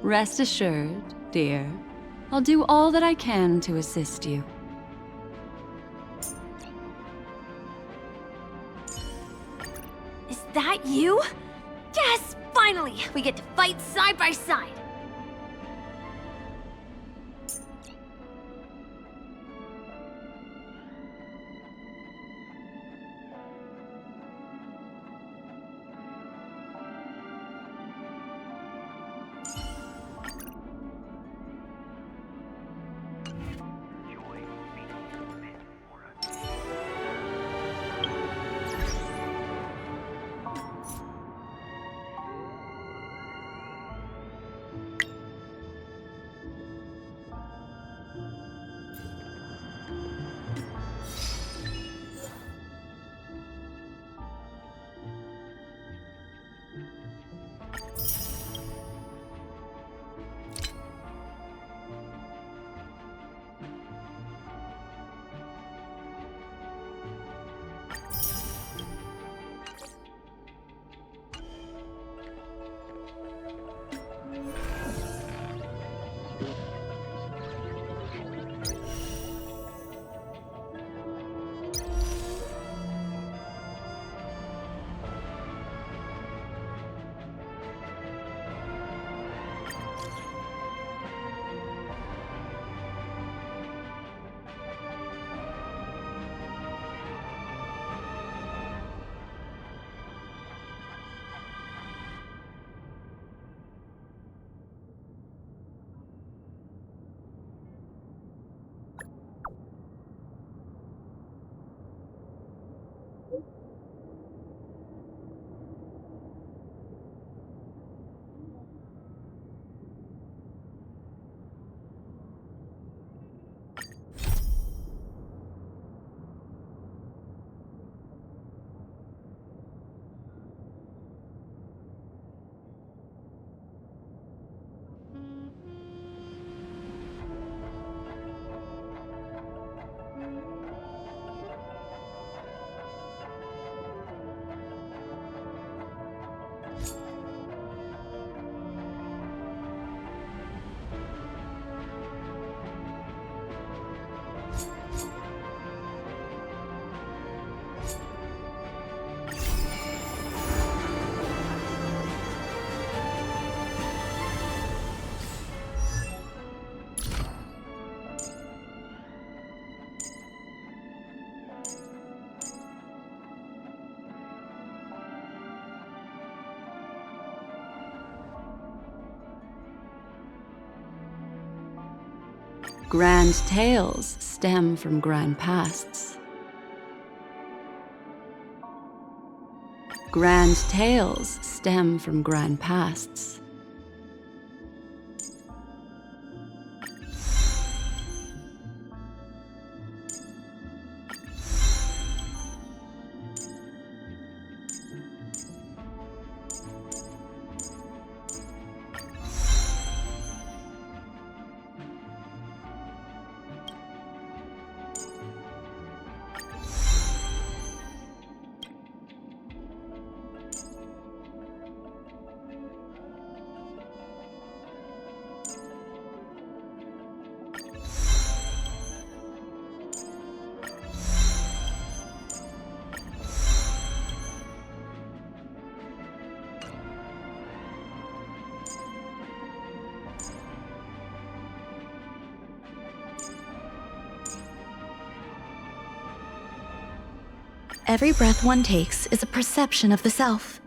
Rest assured, dear. I'll do all that I can to assist you. Is that you? Yes! Finally! We get to fight side by side! Grand tales stem from grand pasts. Grand tales stem from grand pasts. Every breath one takes is a perception of the self.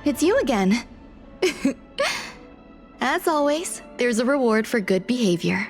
it's you again. As always, there's a reward for good behavior.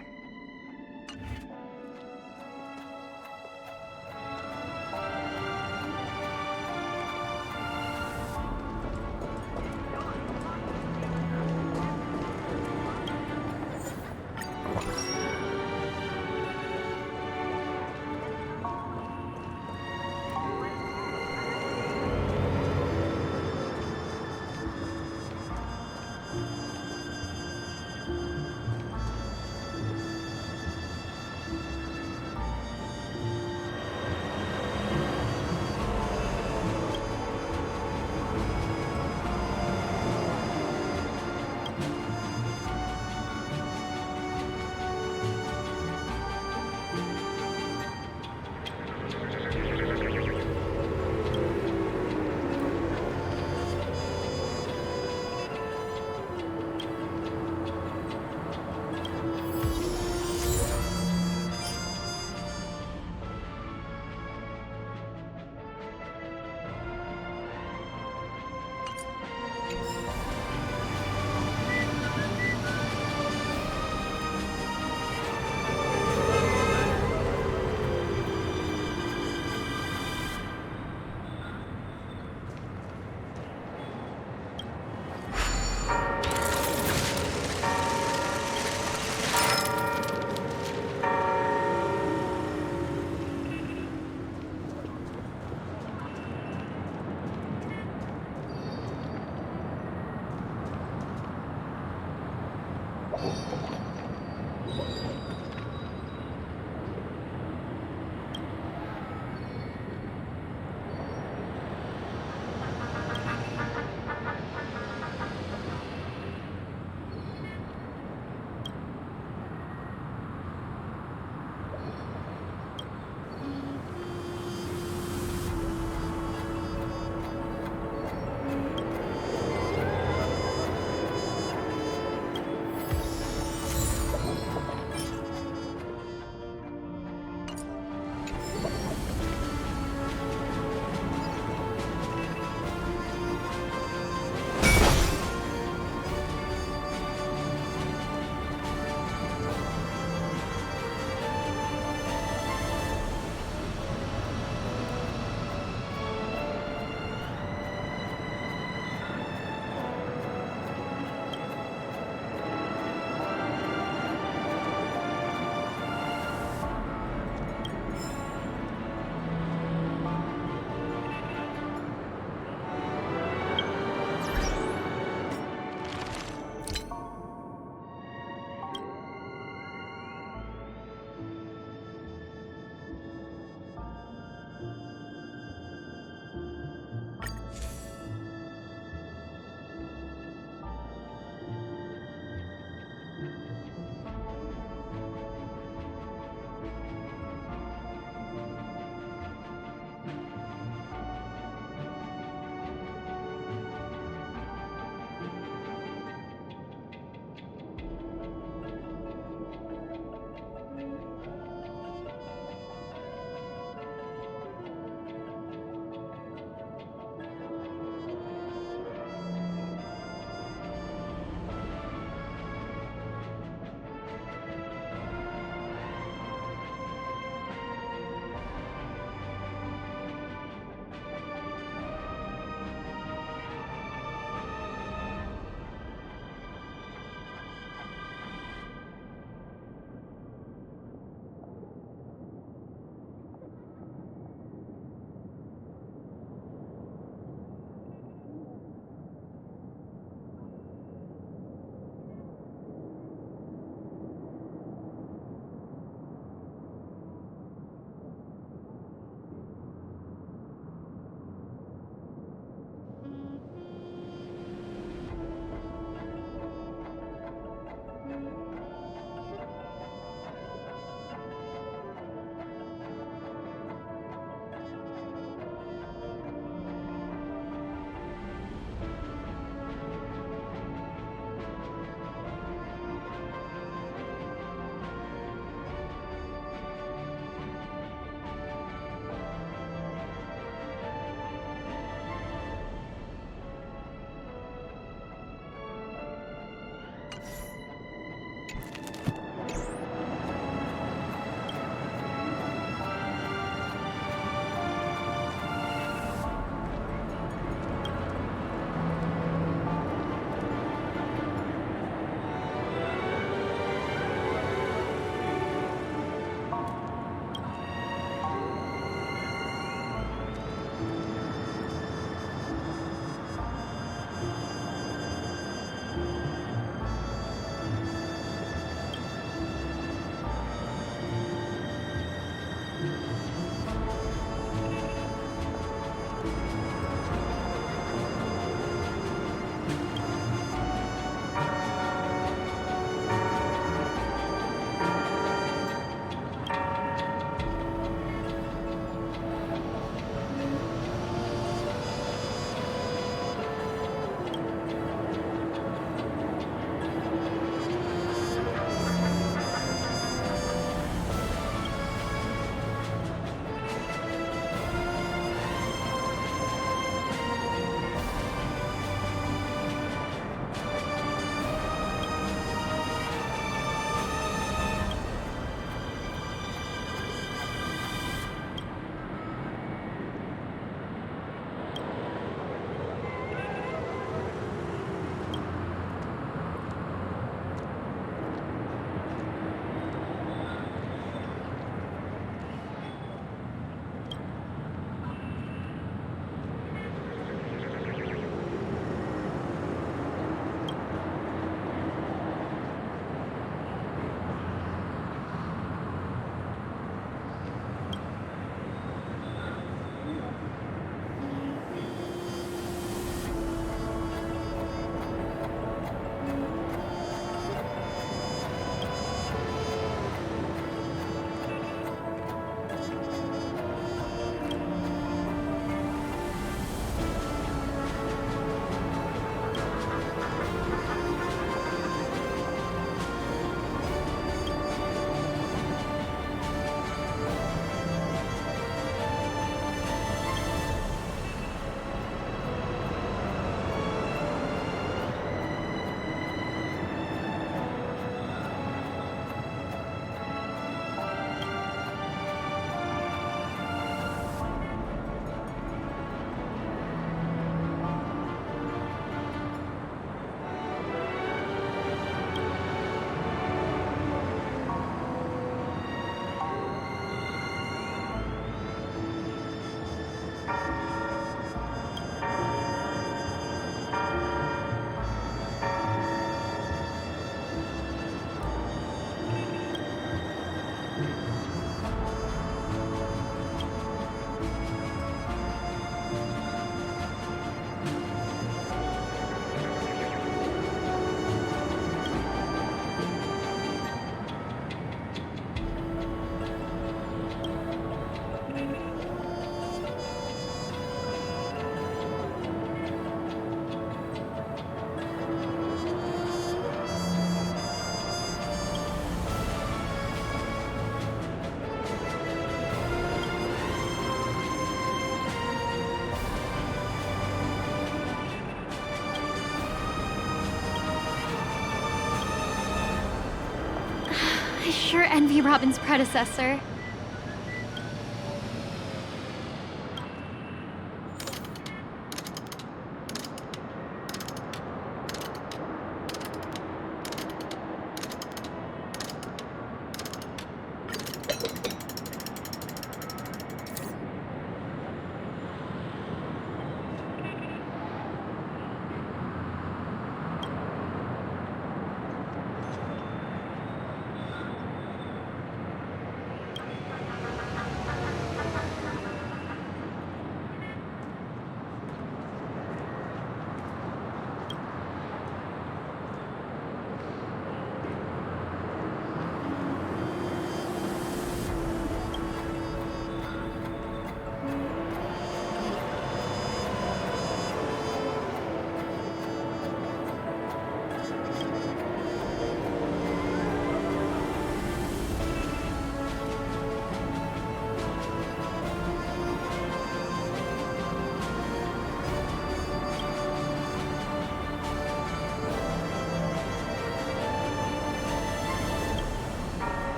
I sure envy Robin's predecessor.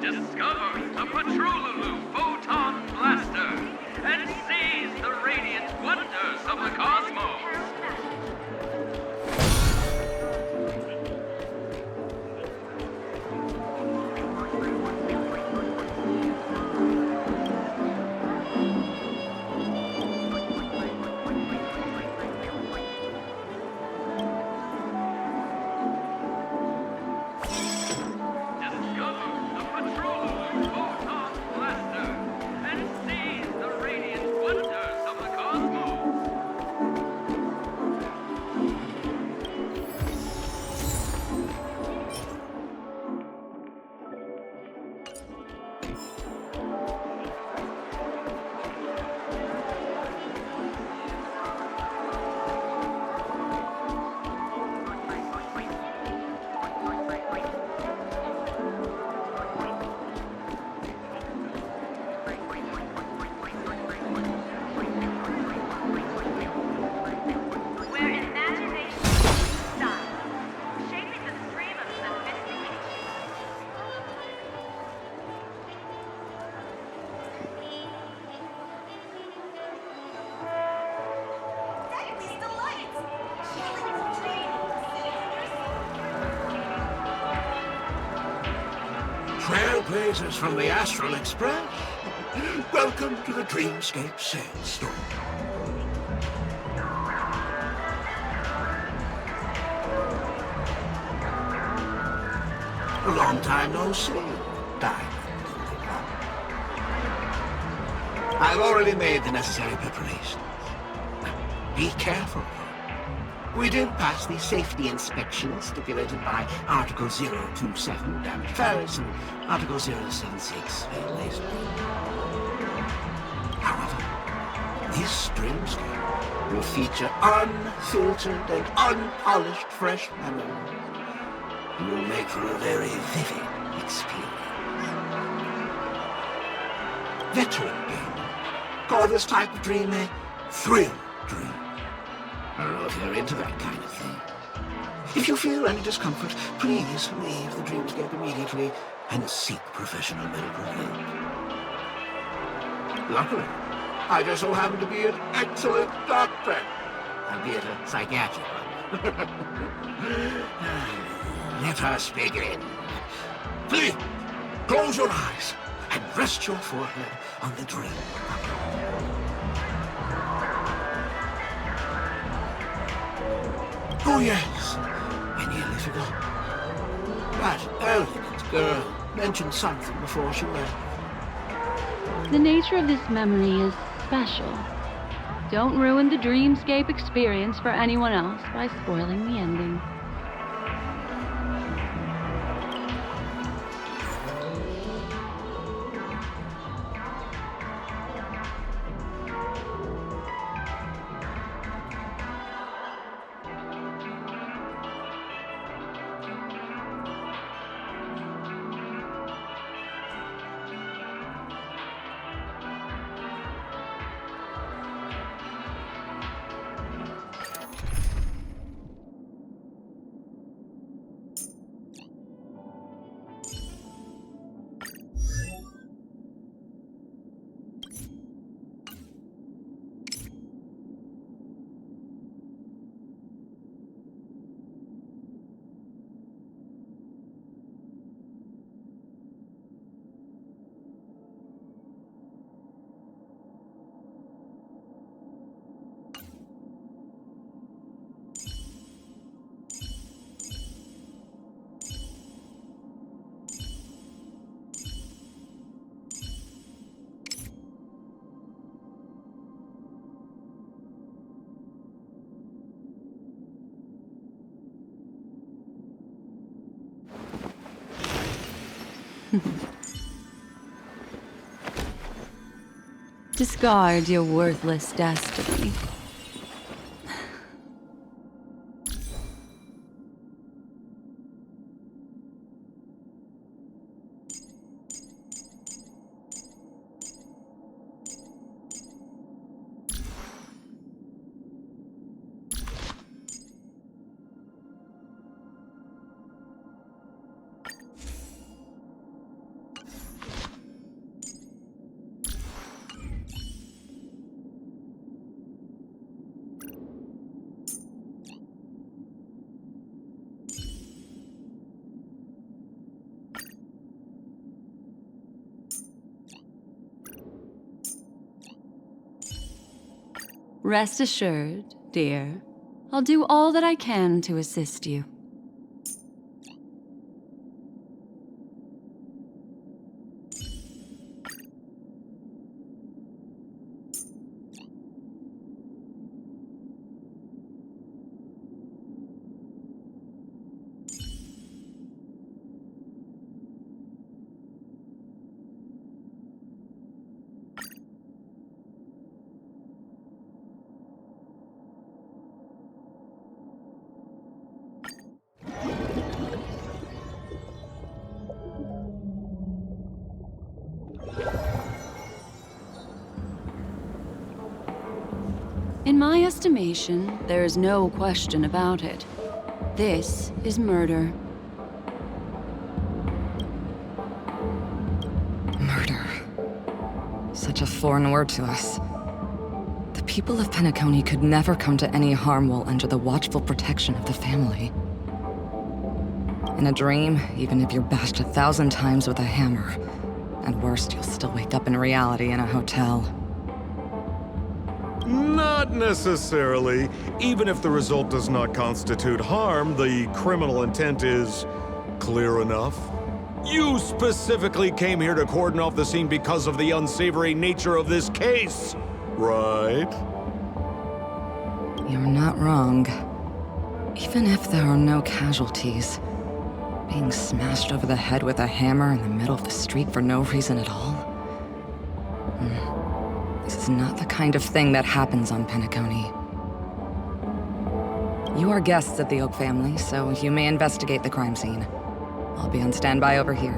Discover the Patrolulu Photon Blaster and seize the radiant wonders of the cosmos. Discover the Patrolulu Photon Blaster trailblazers from the Astral Express. Welcome to the Dreamscape Sales Store. A long time no see, Diamond. I've already made the necessary preparations. Be careful. We did pass the safety inspection stipulated by Article 027, damage Ferris, and Article 076, laser. However, this Dreamscape will feature unfiltered and unpolished fresh memories. It will make for a very vivid experience. Veteran gamer call this type of dream a thrill dream. I don't know if you're into that kind of thing. If you feel any discomfort, please leave the Dreamscape immediately and seek professional medical help. Luckily, I just so happen to be an excellent doctor, albeit a psychiatric one. Let us begin. Please, close your eyes and rest your forehead on the dream. Oh yes, I nearly forgot. That elegant girl mentioned something before she left. The nature of this memory is special. Don't ruin the Dreamscape experience for anyone else by spoiling the ending. Discard your worthless destiny. Rest assured, dear, I'll do all that I can to assist you. In my estimation, there is no question about it. This is murder. Murder. Such a foreign word to us. The people of Penacony could never come to any harm while under the watchful protection of the family. In a dream, even if you're bashed 1,000 times with a hammer, at worst, you'll still wake up in reality in a hotel. Not necessarily. Even if the result does not constitute harm, the criminal intent is clear enough. You specifically came here to cordon off the scene because of the unsavory nature of this case, right? You're not wrong. Even if there are no casualties, being smashed over the head with a hammer in the middle of the street for no reason at all? This is not the kind of thing that happens on Penacony. You are guests of the Oak family, so you may investigate the crime scene. I'll be on standby over here.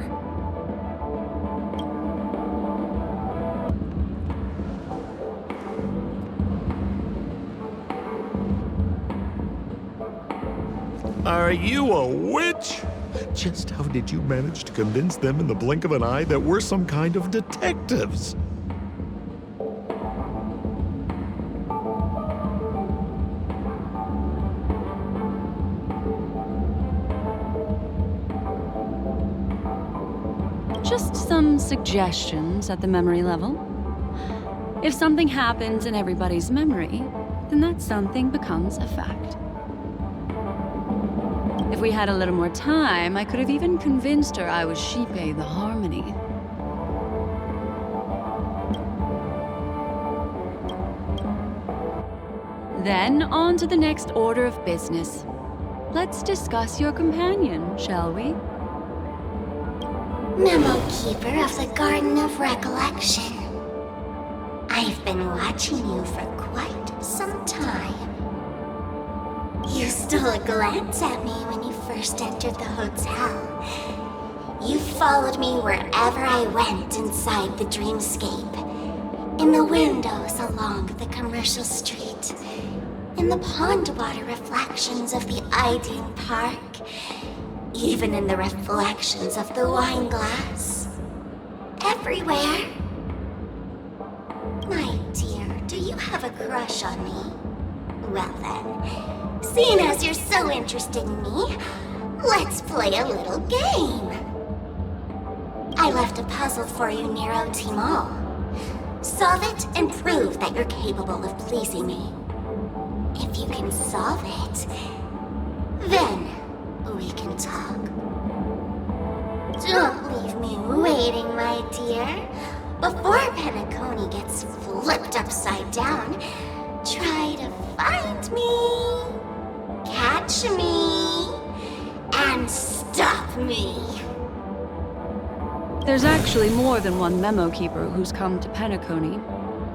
Are you a witch? Just how did you manage to convince them in the blink of an eye that we're some kind of detectives? Just some suggestions at the memory level. If something happens in everybody's memory, then that something becomes a fact. If we had a little more time, I could have even convinced her I was Shipe the Harmony. Then, on to the next order of business. Let's discuss your companion, shall we? Memo Keeper of the Garden of Recollection. I've been watching you for quite some time. You stole a glance at me when you first entered the hotel. You followed me wherever I went inside the dreamscape. In the windows along the commercial street. In the pond water reflections of the Ideen Park. Even in the reflections of the wine glass. Everywhere. My dear, do you have a crush on me? Well then, seeing as you're so interested in me, let's play a little game. I left a puzzle for you near OT Mall. Solve it and prove that you're capable of pleasing me. If you can solve it, then we can talk. Don't leave me waiting, my dear. Before Penacony gets flipped upside down, try to find me, catch me, and stop me. There's actually more than one memo keeper who's come to Penacony.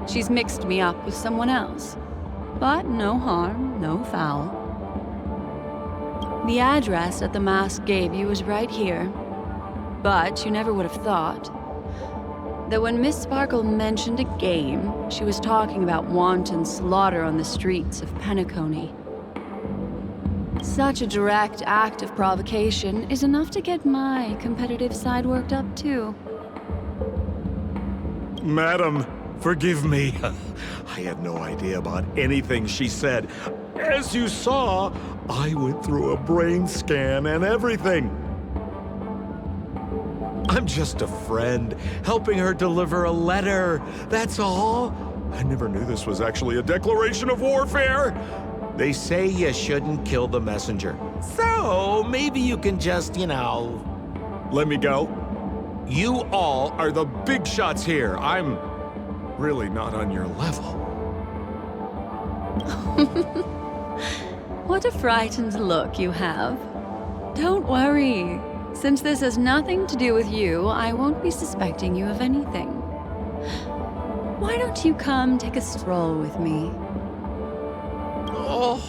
She's mixed me up with someone else. But no harm, no foul. The address that the mask gave you is right here. But you never would have thought that when Miss Sparkle mentioned a game, she was talking about wanton slaughter on the streets of Penacony. Such a direct act of provocation is enough to get my competitive side worked up too. Madam, forgive me. I had no idea about anything she said. As you saw, I went through a brain scan and everything. I'm just a friend, helping her deliver a letter, that's all. I never knew this was actually a declaration of warfare. They say you shouldn't kill the messenger. So, maybe you can just, let me go. You all are the big shots here. I'm really not on your level. What a frightened look you have. Don't worry. Since this has nothing to do with you, I won't be suspecting you of anything. Why don't you come take a stroll with me? Oh,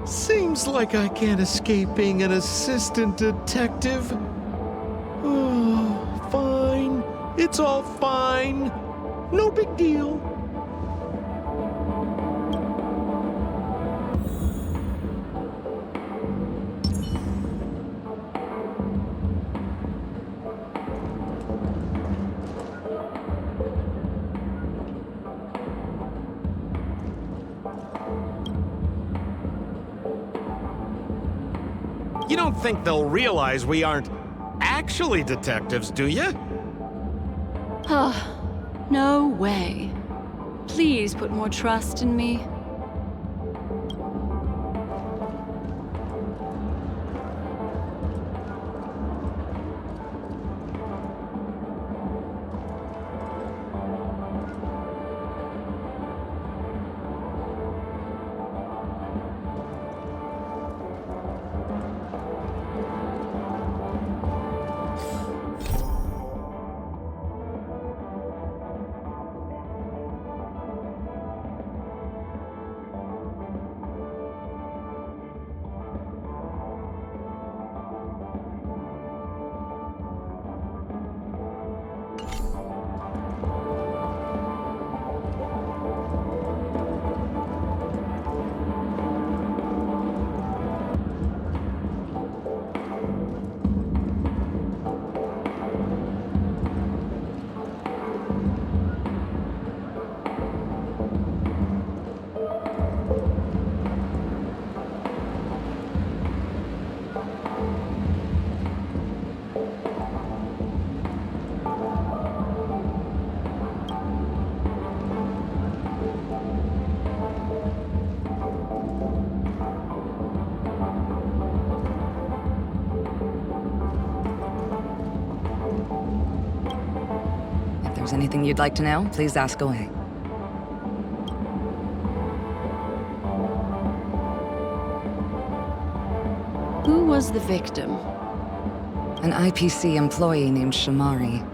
seems like I can't escape being an assistant detective. Oh, fine. It's all fine. No big deal. You don't think they'll realize we aren't actually detectives, do you? No way. Please put more trust in me. If there's anything you'd like to know, please ask away. Who was the victim? An IPC employee named Shamari.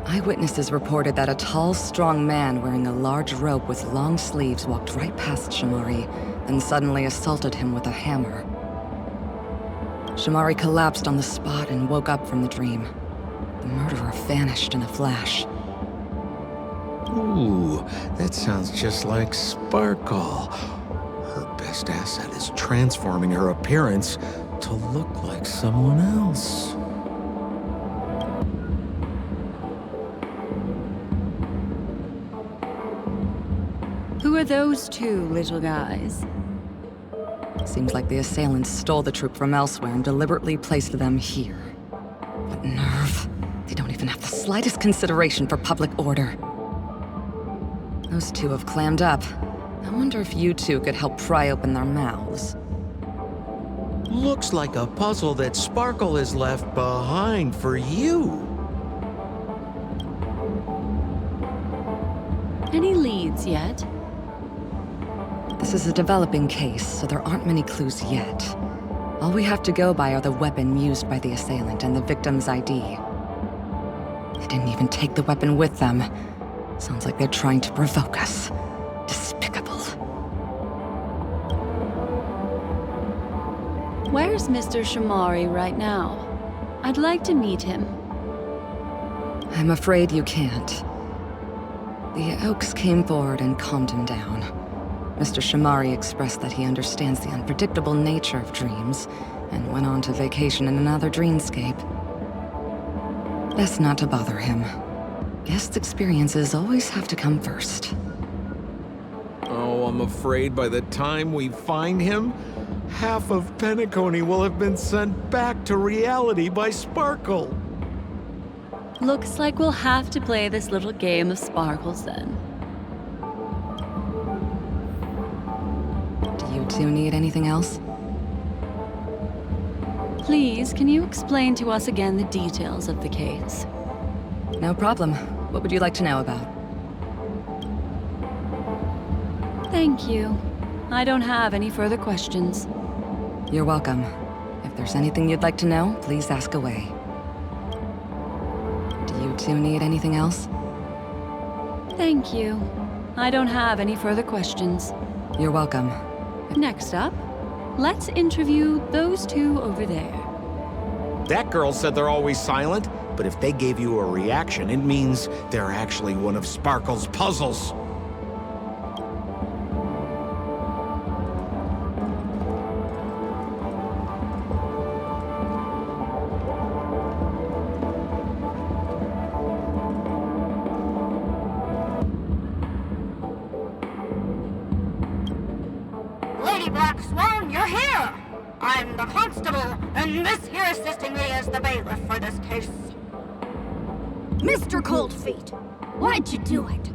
Eyewitnesses reported that a tall, strong man wearing a large robe with long sleeves walked right past Shamari, then suddenly assaulted him with a hammer. Shamari collapsed on the spot and woke up from the dream. The murderer vanished in a flash. Ooh, that sounds just like Sparkle. Her best asset is transforming her appearance to look like someone else. Who are those two little guys? Seems like the assailants stole the troop from elsewhere and deliberately placed them here. What nerve. They don't even have the slightest consideration for public order. Those two have clammed up. I wonder if you two could help pry open their mouths. Looks like a puzzle that Sparkle has left behind for you. Any leads yet? This is a developing case, so there aren't many clues yet. All we have to go by are the weapon used by the assailant and the victim's ID. They didn't even take the weapon with them. Sounds like they're trying to provoke us. Despicable. Where's Mr. Shamari right now? I'd like to meet him. I'm afraid you can't. The Oaks came forward and calmed him down. Mr. Shamari expressed that he understands the unpredictable nature of dreams, and went on to vacation in another dreamscape. Best not to bother him. Guest experiences always have to come first. Oh, I'm afraid by the time we find him, half of Penacony will have been sent back to reality by Sparkle. Looks like we'll have to play this little game of sparkles then. Do you two need anything else? Please, can you explain to us again the details of the case? No problem. What would you like to know about? Thank you. I don't have any further questions. You're welcome. If there's anything you'd like to know, please ask away. Do you two need anything else? Thank you. I don't have any further questions. You're welcome. Next up, let's interview those two over there. That girl said they're always silent, but if they gave you a reaction, it means they're actually one of Sparkle's puzzles. Lady Black Swan, you're here! I'm the constable, and this here assisting me is the bailiff for this case. Mr. Coldfeet, why'd you do it?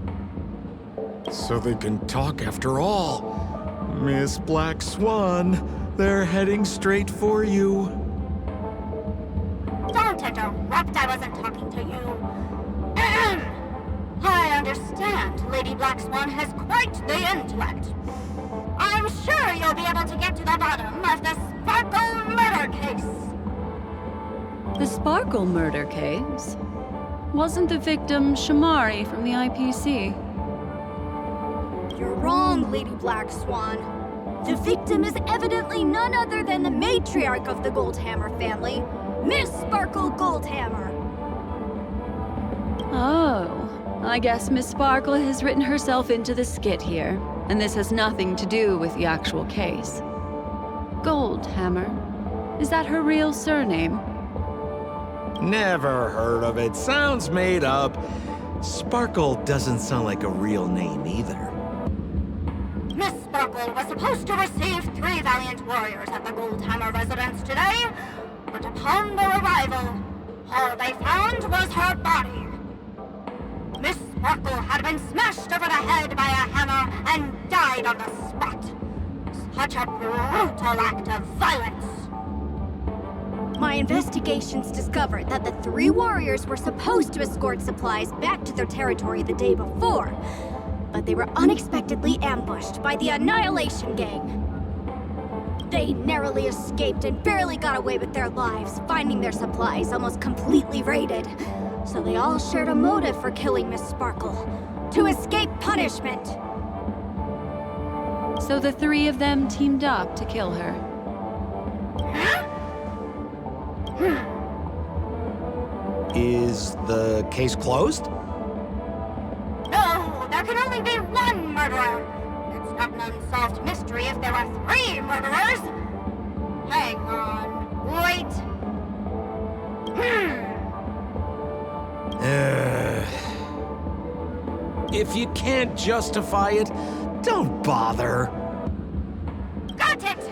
So they can talk after all. Miss Black Swan, they're heading straight for you. Don't interrupt, I wasn't talking to you. Ahem. I understand Lady Black Swan has quite the intellect. I'm sure you'll be able to get to the bottom of the Sparkle murder case. The Sparkle murder case? Wasn't the victim Shamari from the IPC? You're wrong, Lady Black Swan. The victim is evidently none other than the matriarch of the Goldhammer family, Miss Sparkle Goldhammer. Oh, I guess Miss Sparkle has written herself into the skit here, and this has nothing to do with the actual case. Goldhammer? Is that her real surname? Never heard of it. Sounds made up. Sparkle doesn't sound like a real name either. Miss Sparkle was supposed to receive 3 valiant warriors at the Goldhammer residence today, but upon their arrival, all they found was her body. Miss Sparkle had been smashed over the head by a hammer and died on the spot. Such a brutal act of violence. My investigations discovered that the 3 warriors were supposed to escort supplies back to their territory the day before, but they were unexpectedly ambushed by the Annihilation Gang. They narrowly escaped and barely got away with their lives, finding their supplies almost completely raided. So they all shared a motive for killing Miss Sparkle, to escape punishment. So the 3 of them teamed up to kill her. Is the case closed? No, there can only be one murderer. It's not an unsolved mystery if there are 3 murderers. Hang on, wait. If you can't justify it, don't bother. Got it!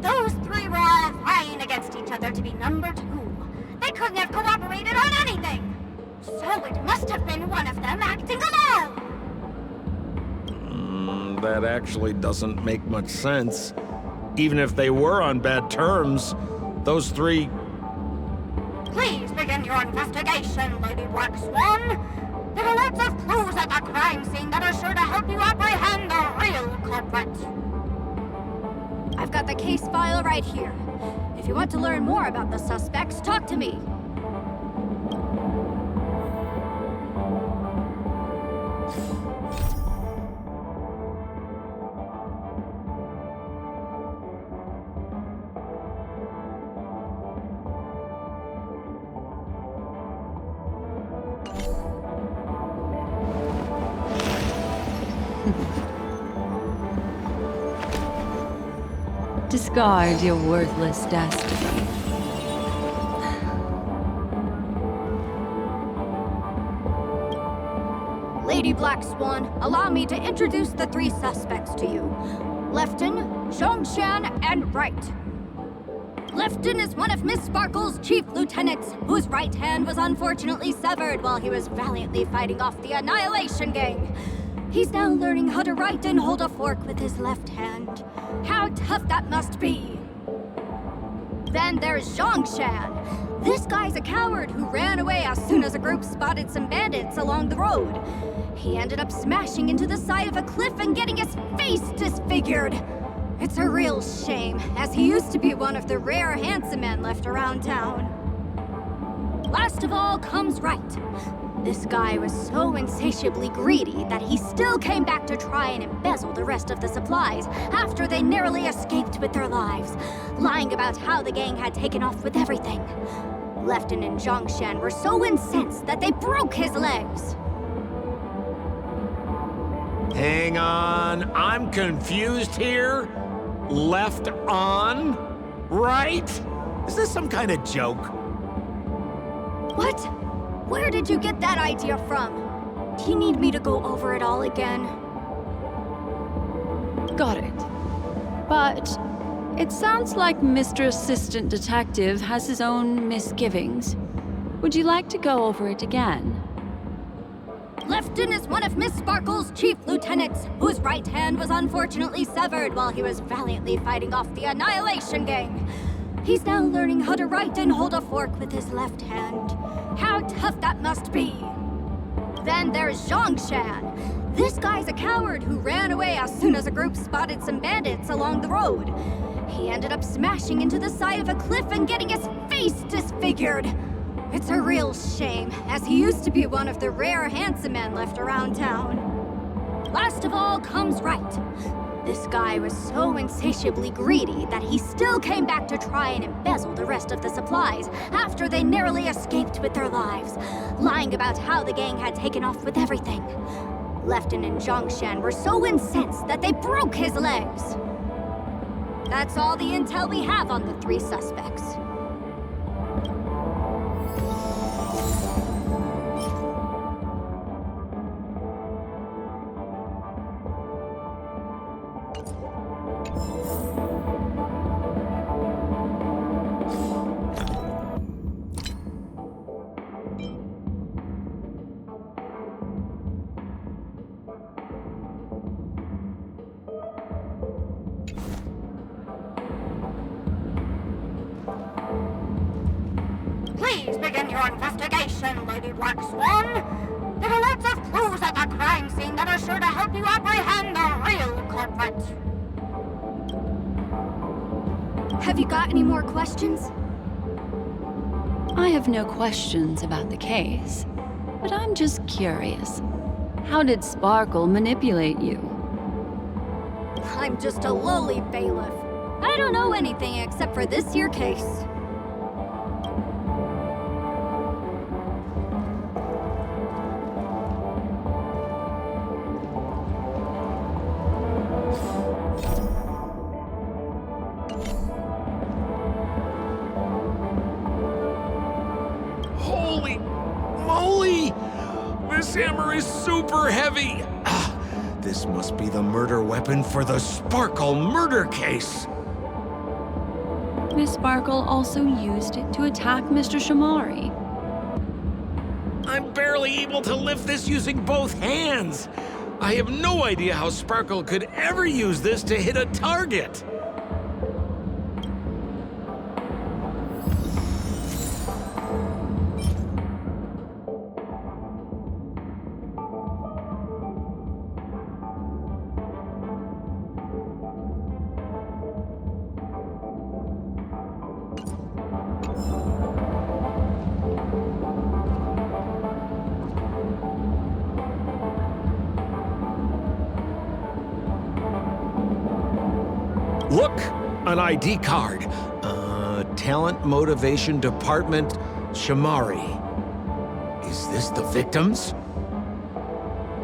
Those 3 were all vying against each other to be number 2. They couldn't have cooperated on anything. So it must have been one of them acting alone. That actually doesn't make much sense. Even if they were on bad terms, those 3... Please begin your investigation, Lady Black Swan. There are lots of clues at the crime scene that are sure to help you apprehend the real culprit. I've got the case file right here. If you want to learn more about the suspects, talk to me. Discard your worthless destiny. Lady Black Swan, allow me to introduce the 3 suspects to you. Lefton, Zhongshan, and Wright. Lefton is one of Miss Sparkle's chief lieutenants, whose right hand was unfortunately severed while he was valiantly fighting off the Annihilation Gang. He's now learning how to write and hold a fork with his left hand. How tough that must be! Then there's Zhongshan. This guy's a coward who ran away as soon as a group spotted some bandits along the road. He ended up smashing into the side of a cliff and getting his face disfigured. It's a real shame, as he used to be one of the rare handsome men left around town. Last of all comes Wright. This guy was so insatiably greedy that he still came back to try and embezzle the rest of the supplies after they narrowly escaped with their lives, lying about how the gang had taken off with everything. Lefton and Zhongshan were so incensed that they broke his legs. Hang on, I'm confused here. Left on? Right? Is this some kind of joke? What? Where did you get that idea from? Do you need me to go over it all again? Got it. But It sounds like Mr. Assistant Detective has his own misgivings. Would you like to go over it again? Lifton is one of Miss Sparkle's chief lieutenants, whose right hand was unfortunately severed while he was valiantly fighting off the Annihilation Gang. He's now learning how to write and hold a fork with his left hand. How tough that must be! Then there's Zhongshan. This guy's a coward who ran away as soon as a group spotted some bandits along the road. He ended up smashing into the side of a cliff and getting his face disfigured. It's a real shame, as he used to be one of the rare handsome men left around town. Last of all comes Right. This guy was so insatiably greedy that he still came back to try and embezzle the rest of the supplies after they narrowly escaped with their lives, lying about how the gang had taken off with everything. Lefton and Zhongshan were so incensed that they broke his legs. That's all the intel we have on the three suspects. Please begin your investigation, Lady Black Swan. There are lots of clues at the crime scene that are sure to help you apprehend the real culprit. Have you got any more questions? I have no questions about the case, but I'm just curious. How did Sparkle manipulate you? I'm just a lowly bailiff. I don't know anything except for this here case. Holy moly! This hammer is super heavy! This must be the murder weapon for the Sparkle murder case! Miss Sparkle also used it to attack Mr. Shamari. I'm barely able to lift this using both hands! I have no idea how Sparkle could ever use this to hit a target! Look, an ID card. Talent Motivation Department, Shamari. Is this the victims?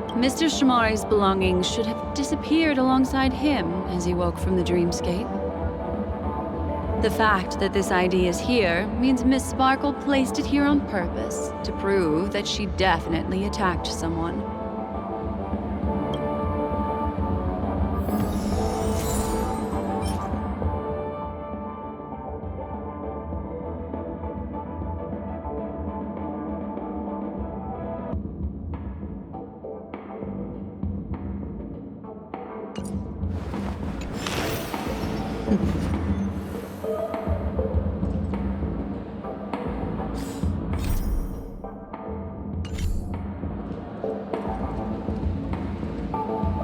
Mr. Shamari's belongings should have disappeared alongside him as he woke from the dreamscape. The fact that this ID is here means Miss Sparkle placed it here on purpose to prove that she definitely attacked someone.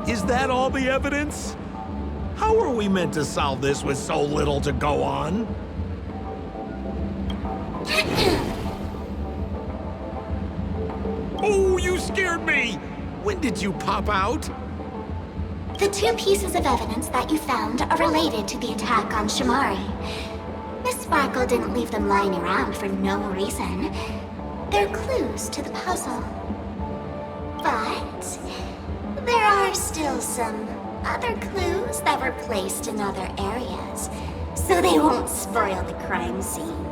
Is that all the evidence? How are we meant to solve this with so little to go on? Oh, you scared me! When did you pop out? The two pieces of evidence that you found are related to the attack on Shamari. Miss Sparkle didn't leave them lying around for no reason. They're clues to the puzzle. But there are still some other clues that were placed in other areas, so they won't spoil the crime scene.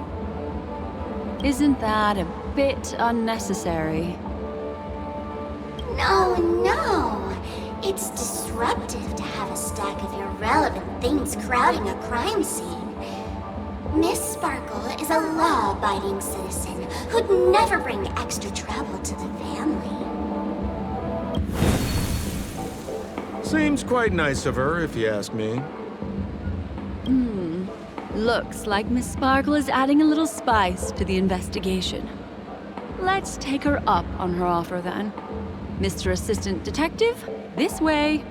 Isn't that a bit unnecessary? No, no. It's disruptive to have a stack of irrelevant things crowding a crime scene. Miss Sparkle is a law-abiding citizen who'd never bring extra trouble to the family. Seems quite nice of her, if you ask me. Looks like Miss Sparkle is adding a little spice to the investigation. Let's take her up on her offer then. Mr. Assistant Detective, this way.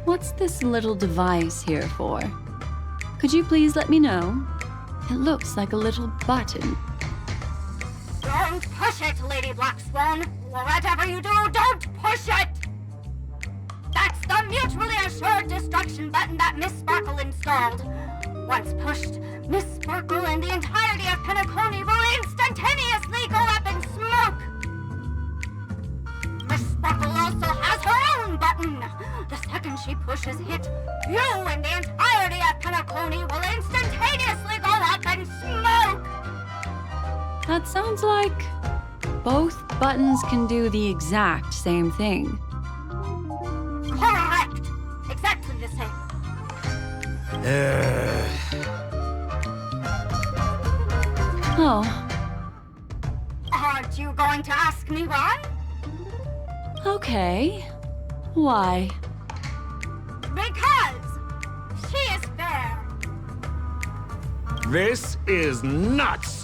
What's this little device here for? Could you please let me know? It looks like a little button. Don't push it, Lady Black Swan. Whatever you do, don't push it! That's the mutually assured destruction button that Miss Sparkle installed. Once pushed, Miss Sparkle and the entirety of Penacony will instantaneously go up in smoke! Miss Sparkle also has her own button. The second she pushes it, you and the entirety of Penacony will instantaneously go up in smoke! That sounds like both buttons can do the exact same thing. Correct! Exactly the same. Oh, Aren't you going to ask me why? okay. Why? Because she is fair. This is nuts!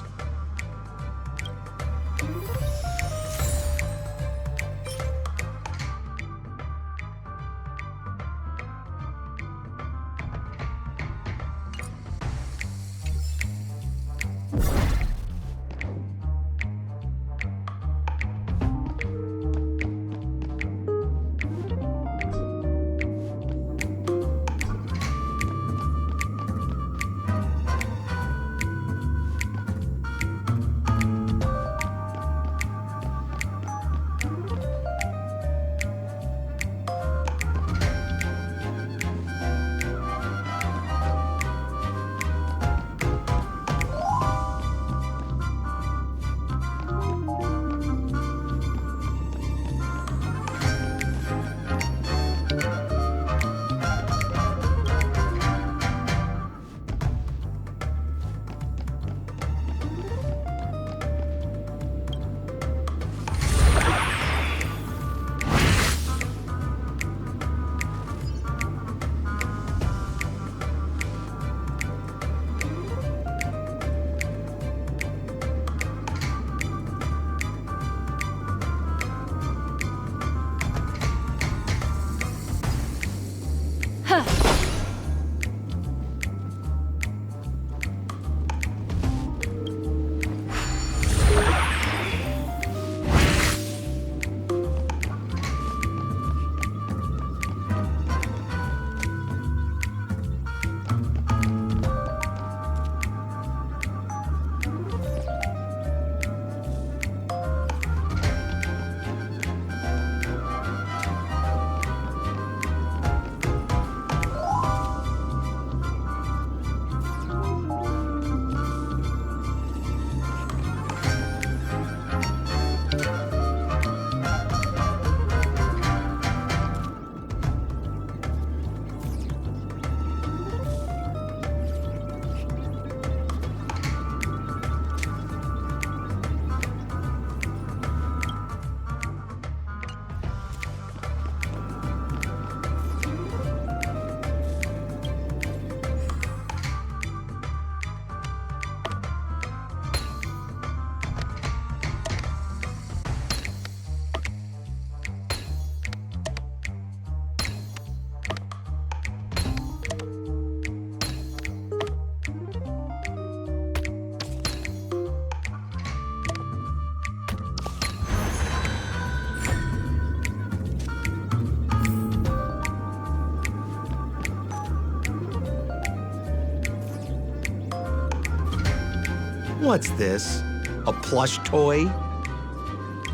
What's this? A plush toy?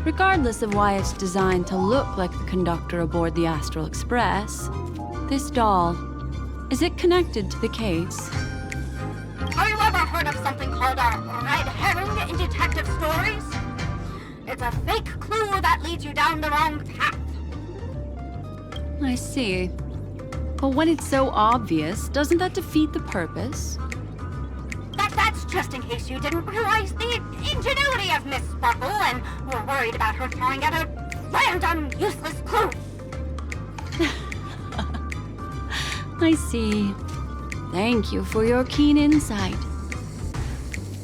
Regardless of why it's designed to look like the conductor aboard the Astral Express, this doll, is it connected to the case? Have you ever heard of something called a red herring in detective stories? It's a fake clue that leads you down the wrong path. I see. But when it's so obvious, doesn't that defeat the purpose? That's just in case you didn't realize the ingenuity of Miss Sparkle and were worried about her throwing out a random, useless clue. I see. Thank you for your keen insight.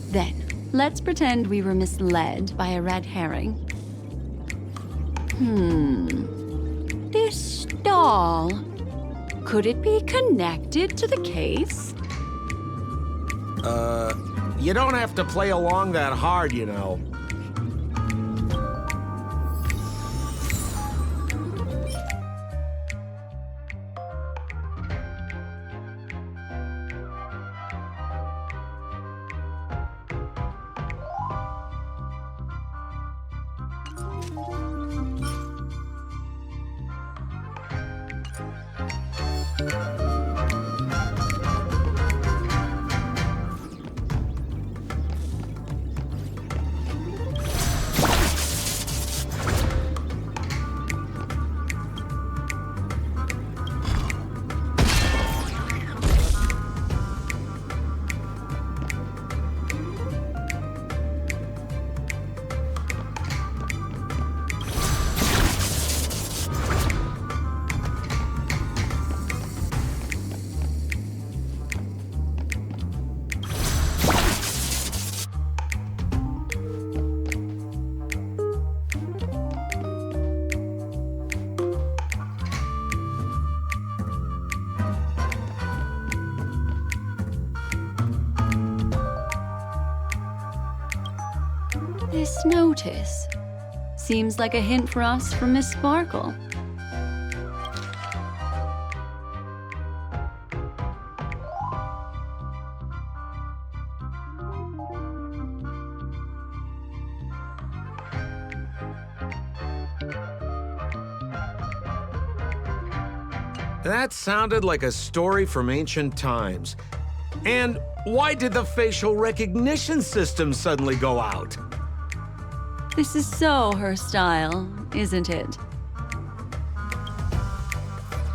Then, let's pretend we were misled by a red herring. This doll, could it be connected to the case? You don't have to play along that hard, you know. This notice seems like a hint for us from Miss Sparkle. That sounded like a story from ancient times. And why did the facial recognition system suddenly go out? This is so her style, isn't it?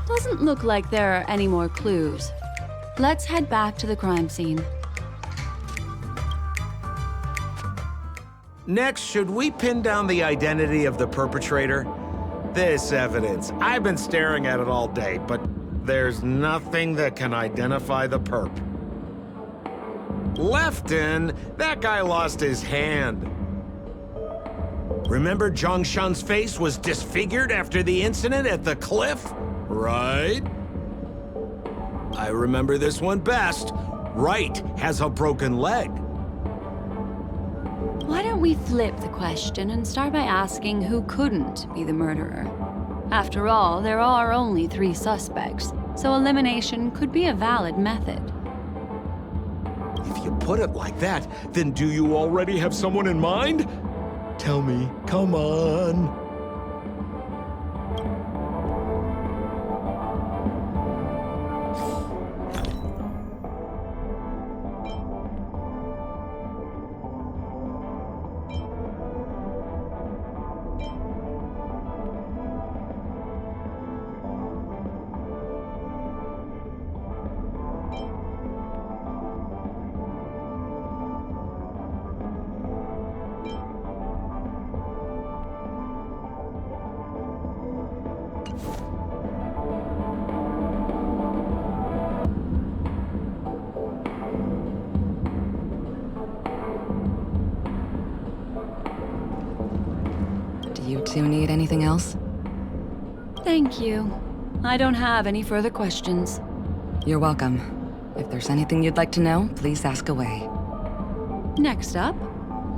Doesn't look like there are any more clues. Let's head back to the crime scene. Next, should we pin down the identity of the perpetrator? This evidence, I've been staring at it all day, but there's nothing that can identify the perp. Lefton, that guy lost his hand. Remember Zhongshan's face was disfigured after the incident at the cliff? Right? I remember this one best. Wright has a broken leg. Why don't we flip the question and start by asking who couldn't be the murderer? After all, there are only 3 suspects, so elimination could be a valid method. If you put it like that, then do you already have someone in mind? Tell me, come on. Do you two need anything else? Thank you. I don't have any further questions. You're welcome. If there's anything you'd like to know, please ask away. Next up,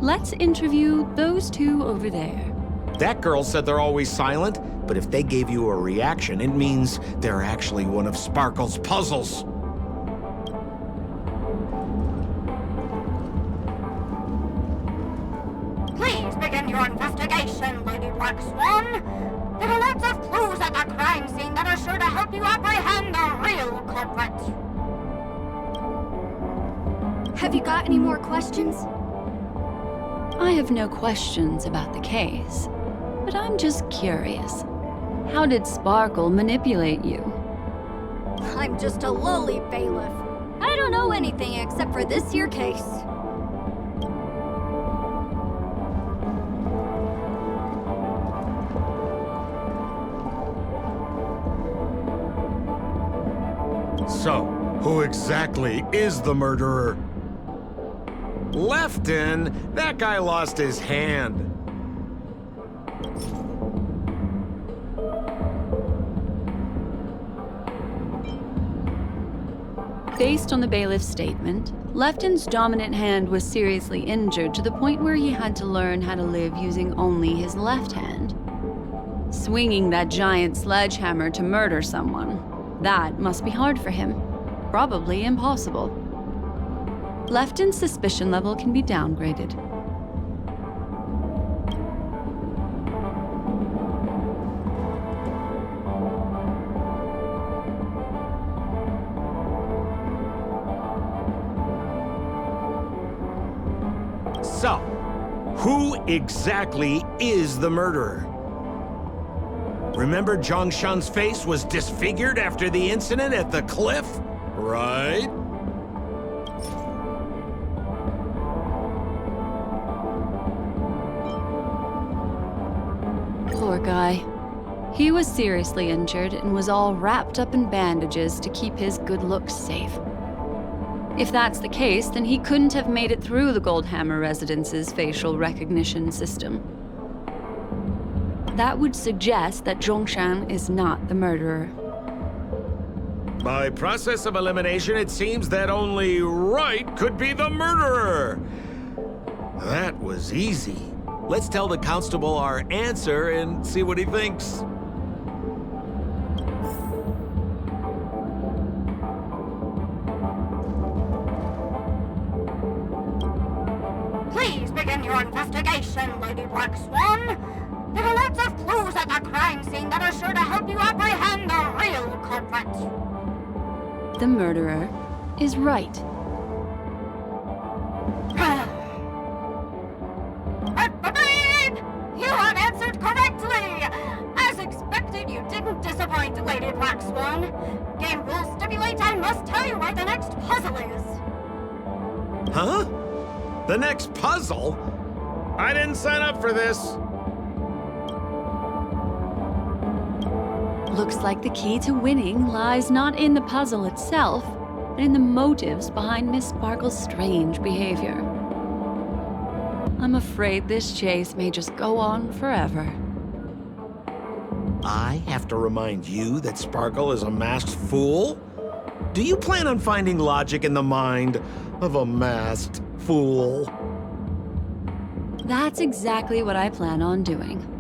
let's interview those 2 over there. That girl said they're always silent, but if they gave you a reaction, it means they're actually one of Sparkle's puzzles. Black Swan. There are lots of clues at the crime scene that are sure to help you apprehend the real culprit. Have you got any more questions? I have no questions about the case, but I'm just curious. How did Sparkle manipulate you? I'm just a lowly bailiff. I don't know anything except for this here case. So, who exactly is the murderer? Lefton? That guy lost his hand. Based on the bailiff's statement, Lefton's dominant hand was seriously injured to the point where he had to learn how to live using only his left hand. Swinging that giant sledgehammer to murder someone, that must be hard for him. Probably impossible. Lefton's suspicion level can be downgraded. So, who exactly is the murderer? Remember Zhongshan's face was disfigured after the incident at the cliff, right? Poor guy. He was seriously injured and was all wrapped up in bandages to keep his good looks safe. If that's the case, then he couldn't have made it through the Goldhammer Residence's facial recognition system. That would suggest that Zhongshan is not the murderer. By process of elimination, it seems that only Wright could be the murderer. That was easy. Let's tell the constable our answer and see what he thinks. Please begin your investigation, Lady Black Swan. There are lots of clues at the crime scene that are sure to help you apprehend the real culprit. The murderer is Wright. Beep! You have answered correctly! As expected, you didn't disappoint, Lady Black Swan. Game rules stipulate I must tell you where the next puzzle is. Huh? The next puzzle? I didn't sign up for this. Looks like the key to winning lies not in the puzzle itself, but in the motives behind Miss Sparkle's strange behavior. I'm afraid this chase may just go on forever. I have to remind you that Sparkle is a masked fool? Do you plan on finding logic in the mind of a masked fool? That's exactly what I plan on doing.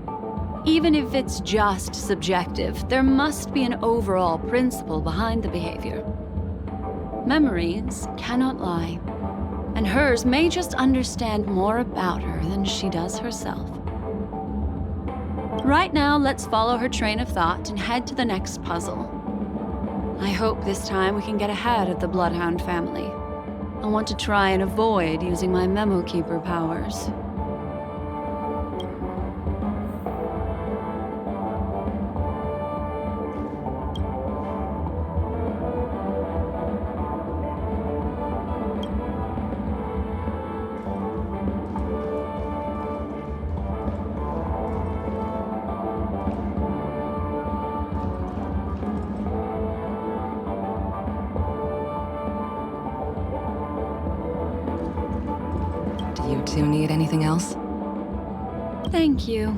Even if it's just subjective, there must be an overall principle behind the behavior. Memories cannot lie, and hers may just understand more about her than she does herself. Right now, let's follow her train of thought and head to the next puzzle. I hope this time we can get ahead of the Bloodhound family. I want to try and avoid using my Memo Keeper powers. You two need anything else? Thank you.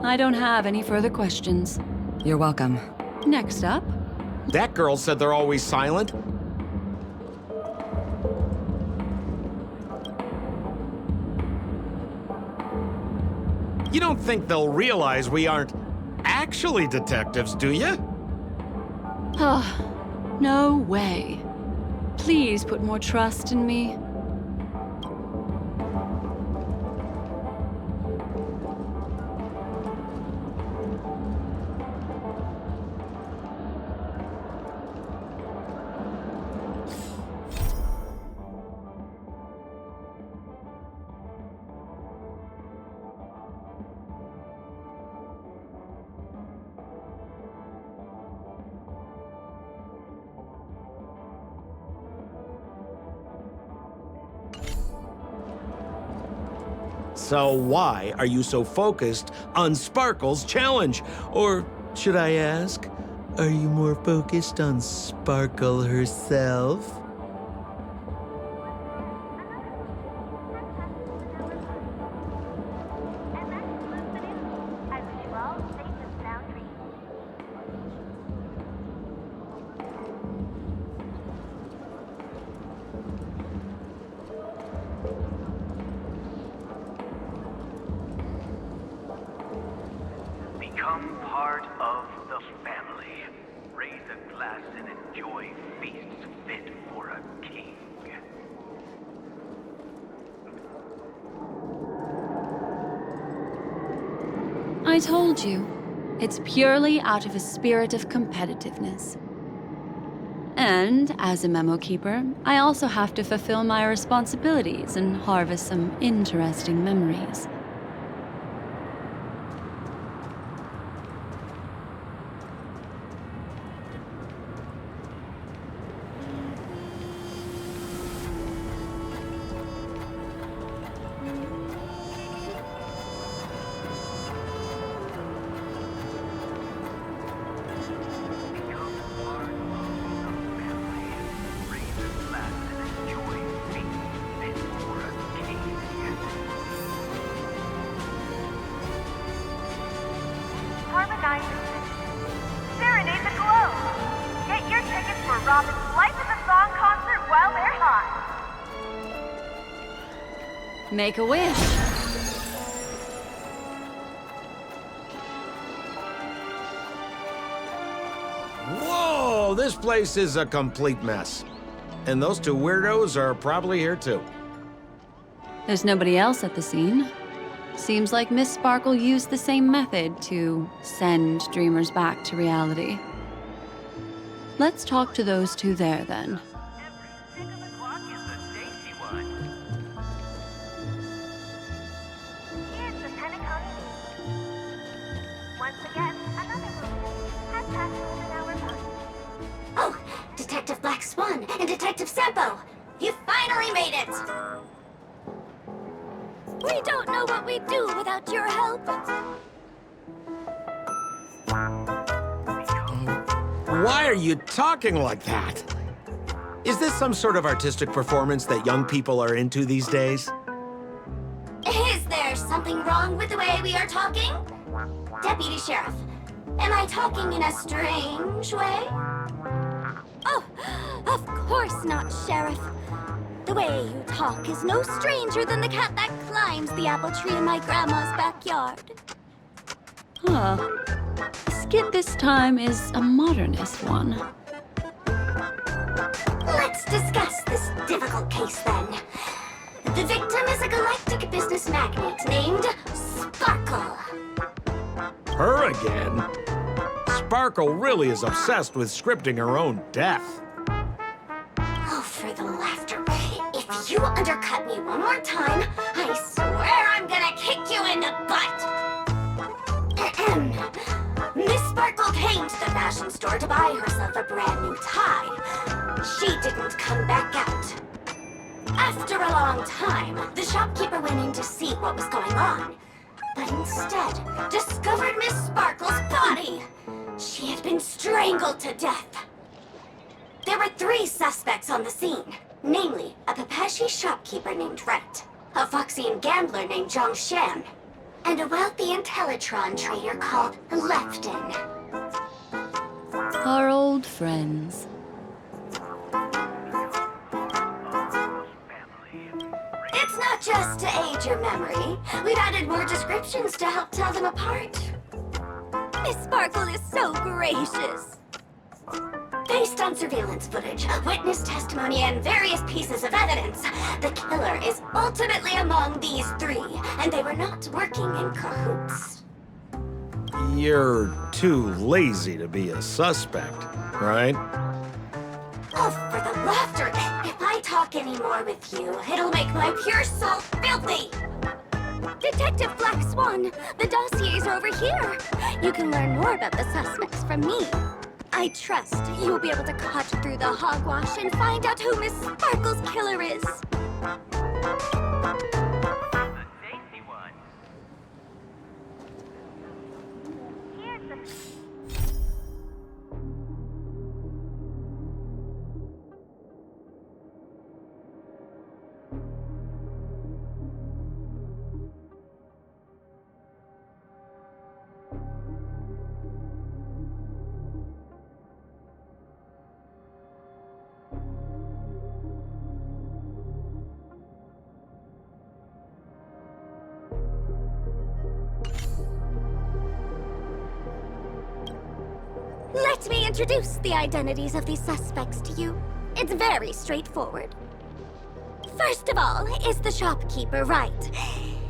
I don't have any further questions. You're welcome. Next up, That girl said they're always silent. You don't think they'll realize we aren't actually detectives, do you? no way. Please put more trust in me. So why are you so focused on Sparkle's challenge? Or should I ask, are you more focused on Sparkle herself? Become part of the family. Raise a glass and enjoy feasts fit for a king. I told you, it's purely out of a spirit of competitiveness. And as a memo keeper, I also have to fulfill my responsibilities and harvest some interesting memories. Serenade the globe. Get your tickets for Robin's Life is a Song concert while they're hot. Make a wish. Whoa, this place is a complete mess. And those two weirdos are probably here too. There's nobody else at the scene. Seems like Miss Sparkle used the same method to send dreamers back to reality. Let's talk to those two there, then. Every tick of the clock is a dainty one. Here's the Pentagon. Once again, another movie has passed within an hour mark. Oh, Detective Black Swan and Detective Sampo! You finally made it! We don't know what we'd do without your help. Why are you talking like that? Is this some sort of artistic performance that young people are into these days? Is there something wrong with the way we are talking? Deputy Sheriff, am I talking in a strange way? Oh, of course not, Sheriff. The way you talk is no stranger than the cat that climbs the apple tree in my grandma's backyard. Huh. The skit this time is a modernist one. Let's discuss this difficult case then. The victim is a galactic business magnate named Sparkle. Her again? Sparkle really is obsessed with scripting her own death. Oh, for the laughter. If you undercut me one more time, I swear I'm gonna kick you in the butt! Miss Sparkle came to the fashion store to buy herself a brand new tie. She didn't come back out. After a long time, the shopkeeper went in to see what was going on, but instead discovered Miss Sparkle's body. She had been strangled to death. There were 3 suspects on the scene, namely a Pepeshi shopkeeper named Wright, a Foxian gambler named Zhang Shan, and a wealthy Intellitron trader called Lefton. Our old friends. It's not just to aid your memory. We've added more descriptions to help tell them apart. Miss Sparkle is so gracious. Based on surveillance footage, witness testimony, and various pieces of evidence, the killer is ultimately among these 3, and they were not working in cahoots. You're too lazy to be a suspect, right? Oh, for the laughter! If I talk anymore with you, it'll make my pure soul filthy! Detective Black Swan, the dossiers are over here. You can learn more about the suspects from me. I trust you'll be able to cut through the hogwash and find out who Miss Sparkle's killer is. The dainty one. Let me introduce the identities of these suspects to you. It's very straightforward. First of all is the shopkeeper, right?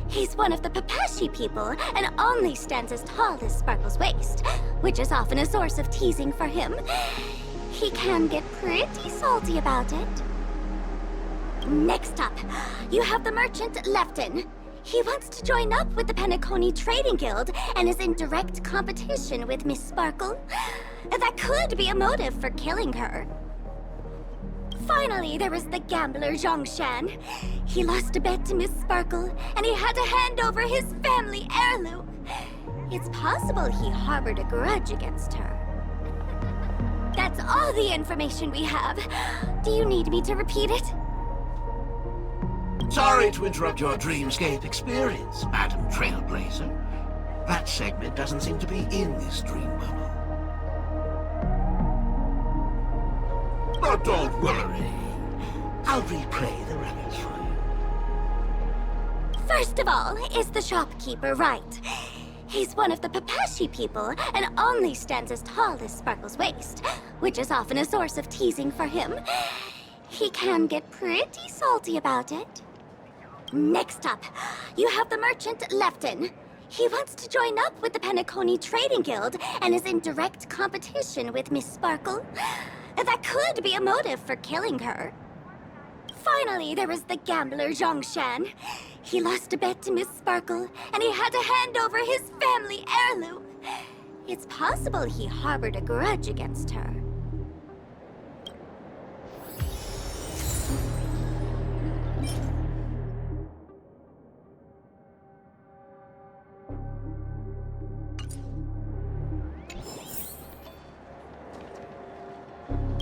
He's one of the Papashi people and only stands as tall as Sparkle's waist, which is often a source of teasing for him. He can get pretty salty about it. Next up, you have the merchant Lefton. He wants to join up with the Penacony Trading Guild and is in direct competition with Miss Sparkle. That could be a motive for killing her. Finally, there is the gambler Zhongshan. He lost a bet to Miss Sparkle, and he had to hand over his family heirloom. It's possible he harbored a grudge against her. That's all the information we have. Do you need me to repeat it? Sorry to interrupt your dreamscape experience, Madam Trailblazer. That segment doesn't seem to be in this dream memo. But don't worry. I'll replay the records for you. First of all is the shopkeeper, right? He's one of the Papashi people and only stands as tall as Sparkle's waist, which is often a source of teasing for him. He can get pretty salty about it. Next up, you have the merchant Lefton. He wants to join up with the Penacony Trading Guild and is in direct competition with Miss Sparkle. That could be a motive for killing her. Finally, there is the gambler Zhongshan. He lost a bet to Miss Sparkle, and he had to hand over his family heirloom. It's possible he harbored a grudge against her.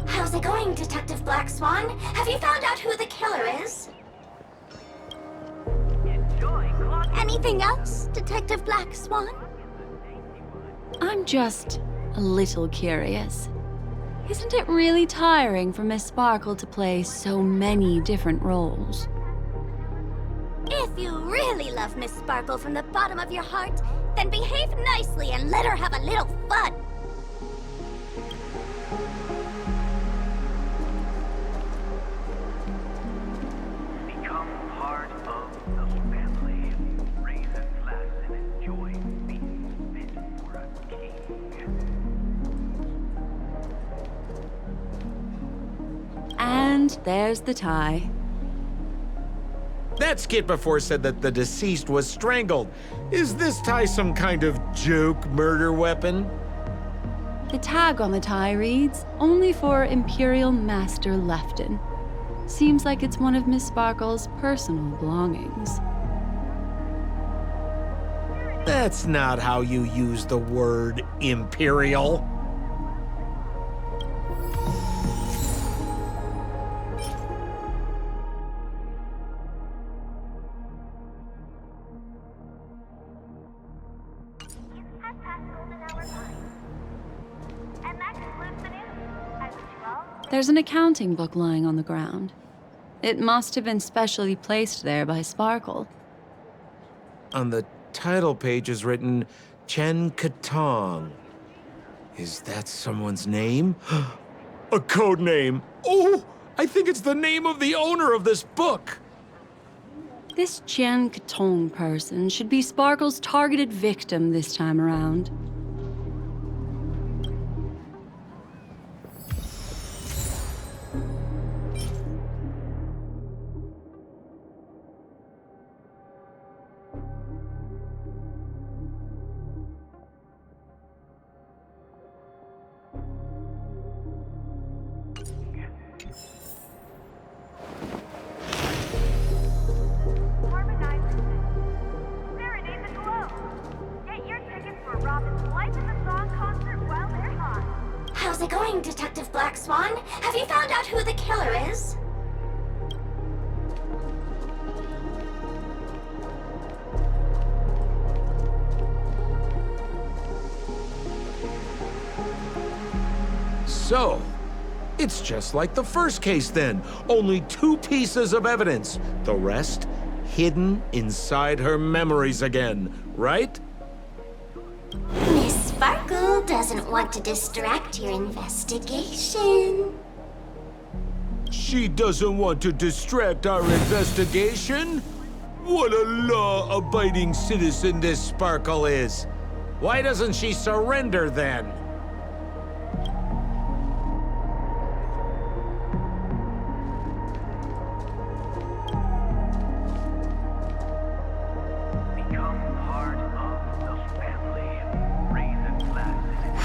How's it going, Detective Black Swan? Have you found out who the killer is? Anything else, Detective Black Swan? I'm just a little curious. Isn't it really tiring for Miss Sparkle to play so many different roles? If you really love Miss Sparkle from the bottom of your heart, then behave nicely and let her have a little fun. Become part of the family. Raise a glass and enjoy being fit for a king. And there's the tie. That skit before said that the deceased was strangled. Is this tie some kind of joke murder weapon? The tag on the tie reads, "Only for Imperial Master Lefton." Seems like it's one of Miss Sparkle's personal belongings. That's not how you use the word imperial. There's an accounting book lying on the ground. It must have been specially placed there by Sparkle. On the title page is written Chen Katong. Is that someone's name? A code name. Oh, I think it's the name of the owner of this book. This Jian Katong person should be Sparkle's targeted victim this time around. Serenade the glow. Get your tickets for Robin's How's it going, Detective Black Swan? Have you found out who the killer is? So, it's just like the first case then. Only 2 pieces of evidence. The rest hidden inside her memories again, right? Miss Sparkle doesn't want to distract your investigation. She doesn't want to distract our investigation? What a law-abiding citizen this Sparkle is. Why doesn't she surrender then? Become part of the family. Raise a glass and enjoy.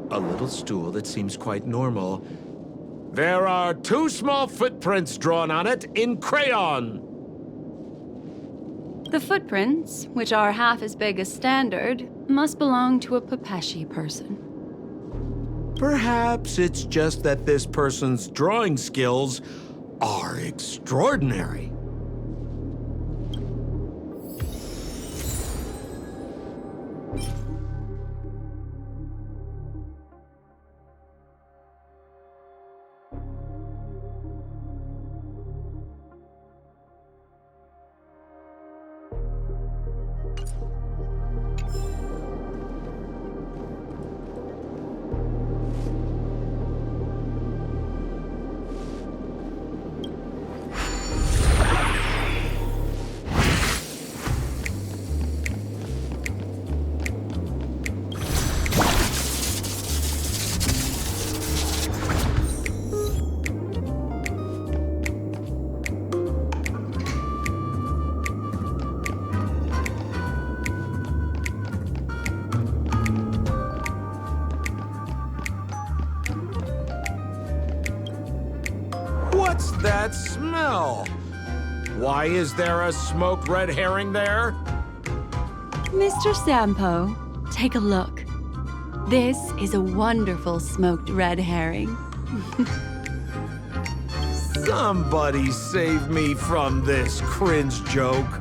A little stool that seems quite normal. There are 2 small footprints drawn on it in crayon. The footprints, which are half as big as standard, must belong to a Pepeshi person. Perhaps it's just that this person's drawing skills are extraordinary. What's that smell? Why is there a smoked red herring there? Mr. Sampo, take a look. This is a wonderful smoked red herring. Somebody save me from this cringe joke.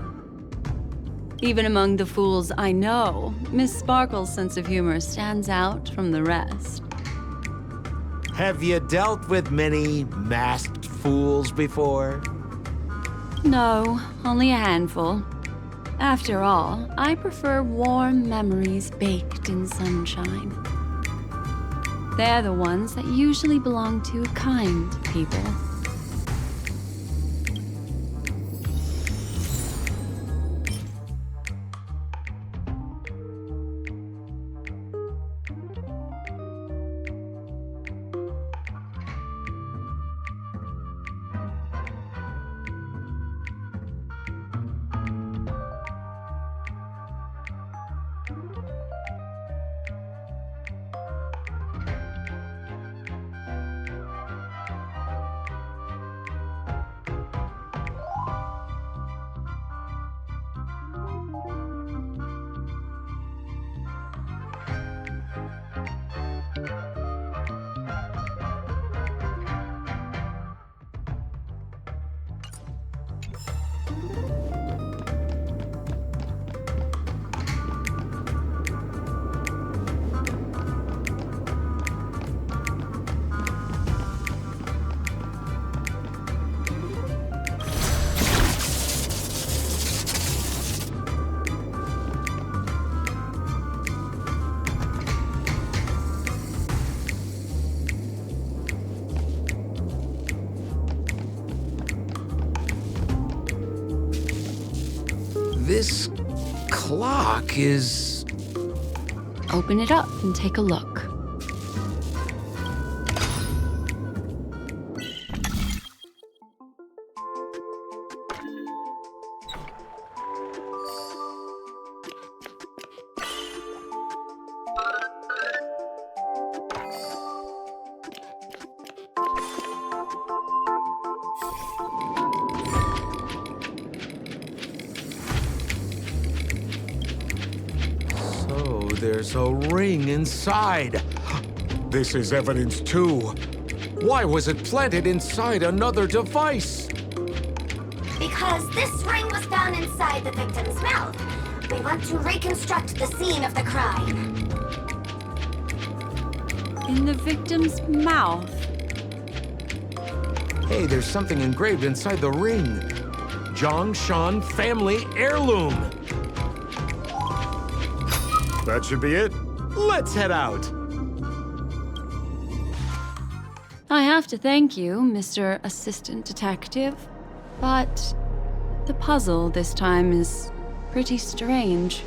Even among the fools I know, Miss Sparkle's sense of humor stands out from the rest. Have you dealt with many masked fools before? No, only a handful. After all, I prefer warm memories baked in sunshine. They're the ones that usually belong to kind people. This clock is... Open it up and take a look. There's a ring inside. This is evidence too. Why was it planted inside another device? Because this ring was found inside the victim's mouth. We want to reconstruct the scene of the crime. In the victim's mouth. Hey, there's something engraved inside the ring. Zhongshan family heirloom. That should be it. Let's head out. I have to thank you, Mr. Assistant Detective, but the puzzle this time is pretty strange.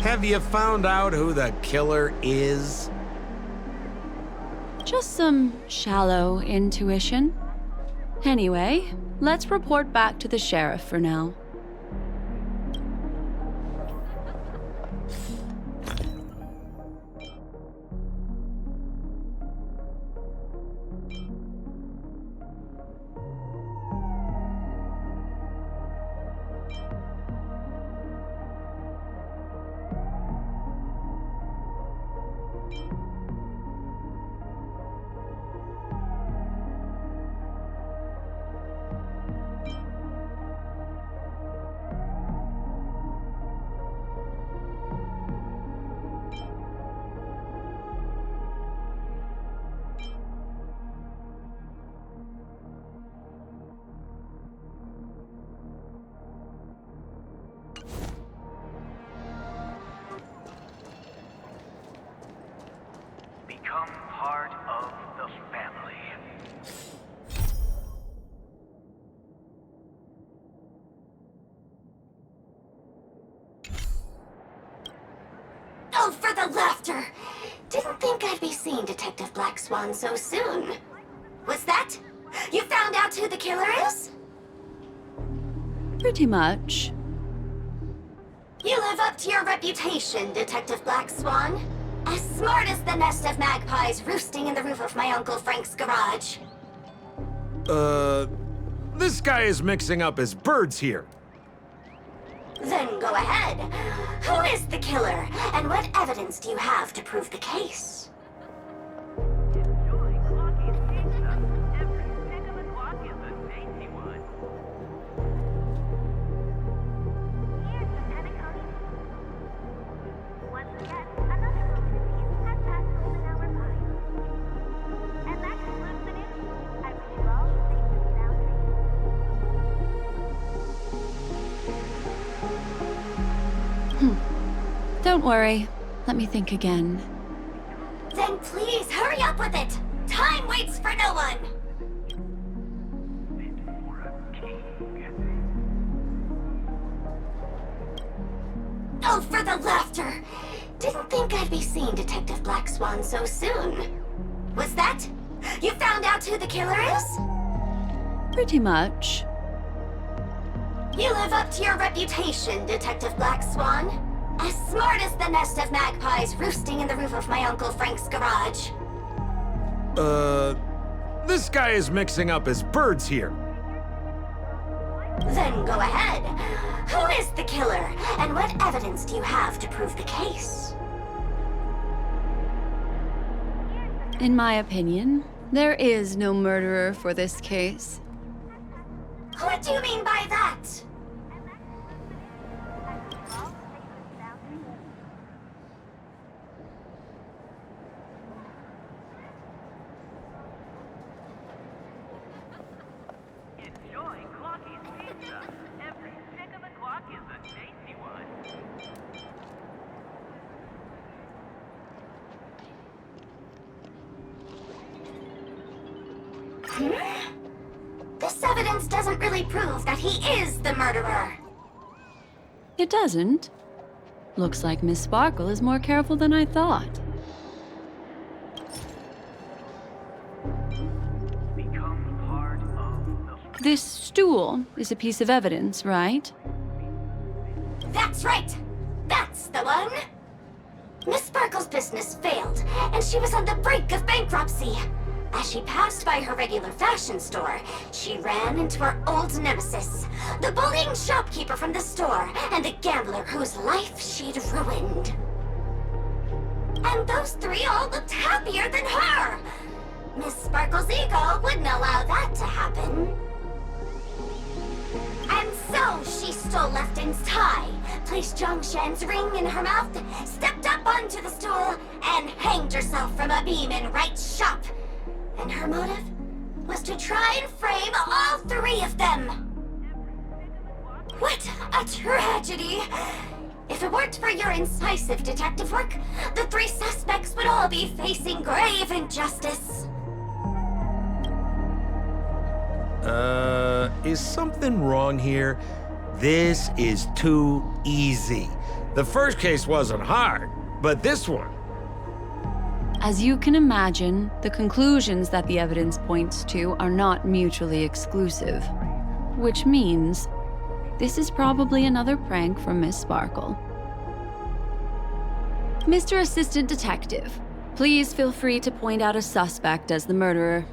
Have you found out who the killer is? Just some shallow intuition. Anyway, let's report back to the sheriff for now. Become part of the family. Oh, for the laughter! Didn't think I'd be seeing Detective Black Swan so soon. What's that? You found out who the killer is? Pretty much. You live up to your reputation, Detective Black Swan. As smart as the nest of magpies roosting in the roof of my Uncle Frank's garage. This guy is mixing up his birds here. Then go ahead. Who is the killer, and what evidence do you have to prove the case? Enjoy Clocky's pizza. Every stick of the clock is a tasty one. Here's the Panacotti. Once again, another golden piece has passed the 1-hour pie. And that concludes the news. I wish you all safe and sound dreams. Don't worry. Let me think again. Then Oh, please, hurry up with it! Time waits for no one! Oh, for the laughter! Didn't think I'd be seeing Detective Black Swan so soon. Was that? You found out who the killer is? Pretty much. You live up to your reputation, Detective Black Swan. As smart as the nest of magpies roosting in the roof of my Uncle Frank's garage. This guy is mixing up his birds here. Then go ahead. Who is the killer, and what evidence do you have to prove the case? In my opinion, there is no murderer for this case. What do you mean by that? Enjoy Clocky's pizza. Every tick of the clock is a tasty one. This evidence doesn't really prove that he is the murderer. It doesn't. Looks like Miss Sparkle is more careful than I thought. Become part of the... This stool is a piece of evidence, right? That's right! That's the one! Miss Sparkle's business failed, and she was on the brink of bankruptcy. As she passed by her regular fashion store, she ran into her old nemesis, the bullying shopkeeper from the store, and the gambler whose life she'd ruined. And those three all looked happier than her! Miss Sparkle's ego wouldn't allow that to happen. And so she stole Lefton's tie, placed Zhongshan's ring in her mouth, stepped up onto the stool, and hanged herself from a beam in Wright's shop. And her motive was to try and frame all three of them. What a tragedy! If it weren't for your incisive detective work, the three suspects would all be facing grave injustice. Is something wrong here? This is too easy. The first case wasn't hard, but this one... As you can imagine, the conclusions that the evidence points to are not mutually exclusive. Which means, this is probably another prank from Miss Sparkle. Mr. Assistant Detective, please feel free to point out a suspect as the murderer.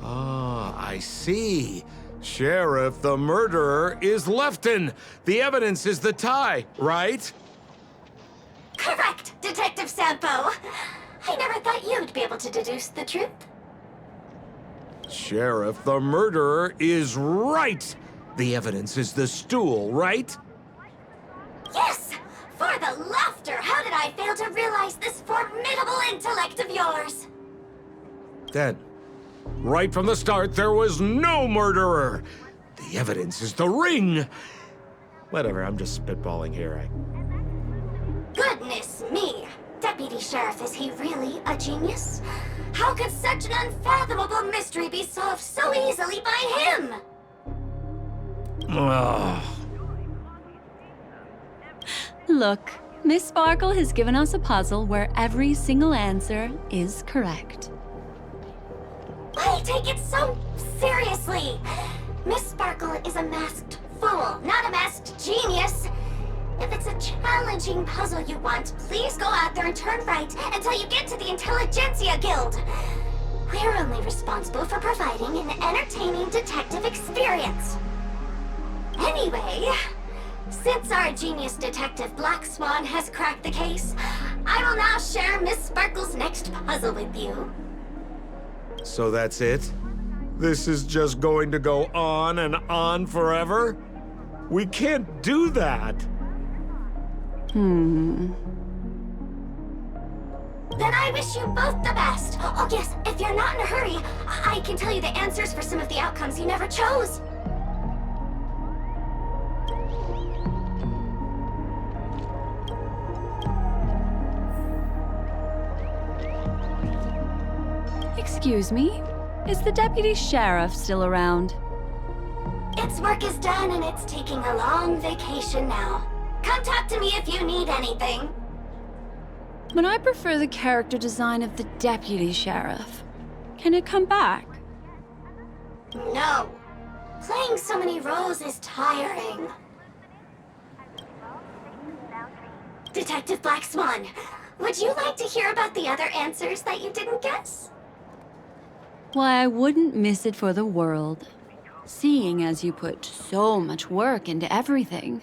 Ah, I see. Sheriff, the murderer is Lefton. The evidence is the tie, right? Correct, Detective Sampo. I never thought you'd be able to deduce the truth. Sheriff, the murderer is right. The evidence is the stool, right? Yes! For the laughter, how did I fail to realize this formidable intellect of yours? Then, right from the start, there was no murderer. The evidence is the ring. Whatever, I'm just spitballing here. Goodness me! Deputy Sheriff, is he really a genius? How could such an unfathomable mystery be solved so easily by him? Ugh. Look, Miss Sparkle has given us a puzzle where every single answer is correct. Why take it so seriously? Miss Sparkle is a masked fool, not a masked genius. If it's a challenging puzzle you want, please go out there and turn right until you get to the Intelligentsia Guild. We're only responsible for providing an entertaining detective experience. Anyway, since our genius detective Black Swan has cracked the case, I will now share Miss Sparkle's next puzzle with you. So that's it? This is just going to go on and on forever? We can't do that. Hmm. Then I wish you both the best. Oh yes, if you're not in a hurry, I can tell you the answers for some of the outcomes you never chose. Excuse me? Is the deputy sheriff still around? Its work is done and it's taking a long vacation now. Come talk to me if you need anything. But I prefer the character design of the deputy sheriff. Can it come back? No. Playing so many roles is tiring. Detective Black Swan, would you like to hear about the other answers that you didn't guess? Why, I wouldn't miss it for the world. Seeing as you put so much work into everything.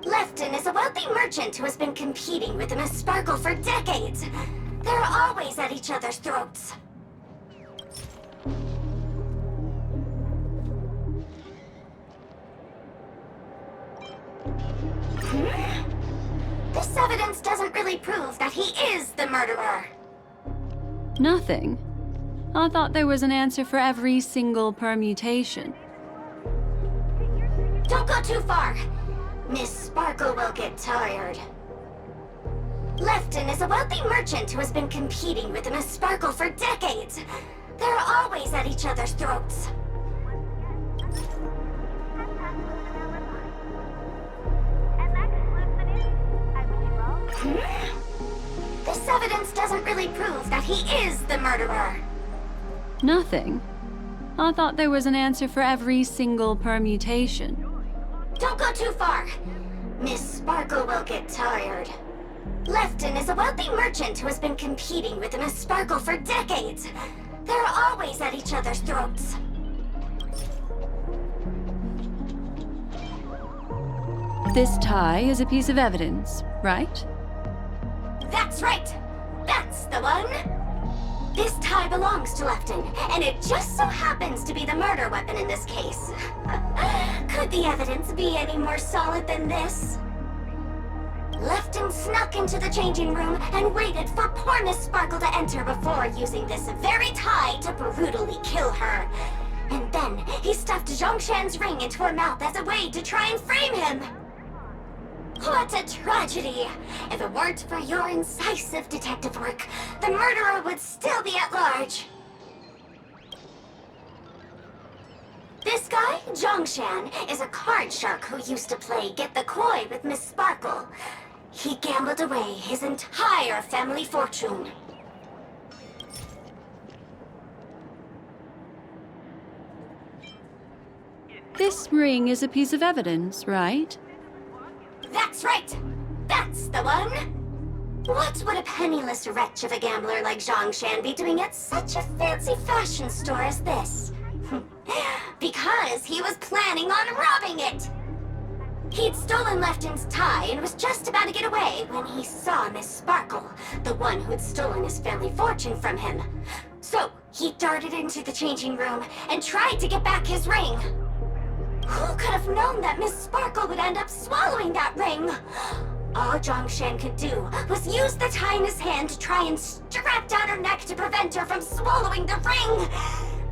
Lefton is a wealthy merchant who has been competing with Miss Sparkle for decades. They're always at each other's throats. This evidence doesn't really prove that he is the murderer. Nothing. I thought there was an answer for every single permutation. Don't go too far. Miss Sparkle will get tired. Lefton is a wealthy merchant who has been competing with Miss Sparkle for decades. They're always at each other's throats. This evidence doesn't really prove that he is the murderer. Nothing. I thought there was an answer for every single permutation. Don't go too far. Miss Sparkle will get tired. Lefton is a wealthy merchant who has been competing with Miss Sparkle for decades. They're always at each other's throats. This tie is a piece of evidence, right? That's right! That's the one! This tie belongs to Lefton, and it just so happens to be the murder weapon in this case. Could the evidence be any more solid than this? Lefton snuck into the changing room and waited for poor Miss Sparkle to enter before using this very tie to brutally kill her. And then he stuffed Zhongshan's ring into her mouth as a way to try and frame him. What a tragedy! If it weren't for your incisive detective work, the murderer would still be at large. This guy, Zhongshan, is a card shark who used to play Get the Koi with Miss Sparkle. He gambled away his entire family fortune. This ring is a piece of evidence, right? That's right! That's the one! What would a penniless wretch of a gambler like Zhongshan be doing at such a fancy fashion store as this? Because he was planning on robbing it! He'd stolen Lefton's tie and was just about to get away when he saw Miss Sparkle, the one who'd stolen his family fortune from him. So, he darted into the changing room and tried to get back his ring. Who could have known that Miss Sparkle would end up swallowing that ring? All Zhongshan could do was use the tie in his hand to try and strap down her neck to prevent her from swallowing the ring.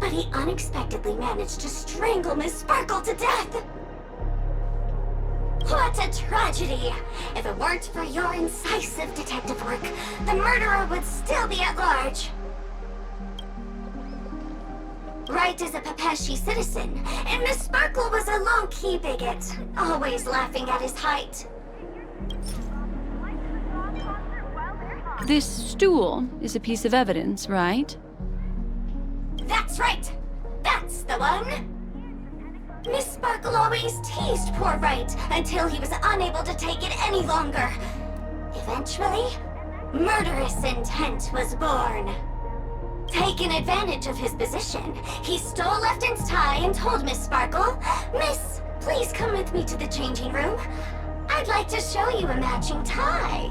But he unexpectedly managed to strangle Miss Sparkle to death. What a tragedy! If it weren't for your incisive detective work, the murderer would still be at large. Wright is a Pepeshi citizen, and Miss Sparkle was a low-key bigot, always laughing at his height. This stool is a piece of evidence, right? That's right! That's the one! Miss Sparkle always teased poor Wright until he was unable to take it any longer. Eventually, murderous intent was born. Taking advantage of his position, he stole Lefton's tie and told Miss Sparkle, "Miss, please come with me to the changing room. I'd like to show you a matching tie."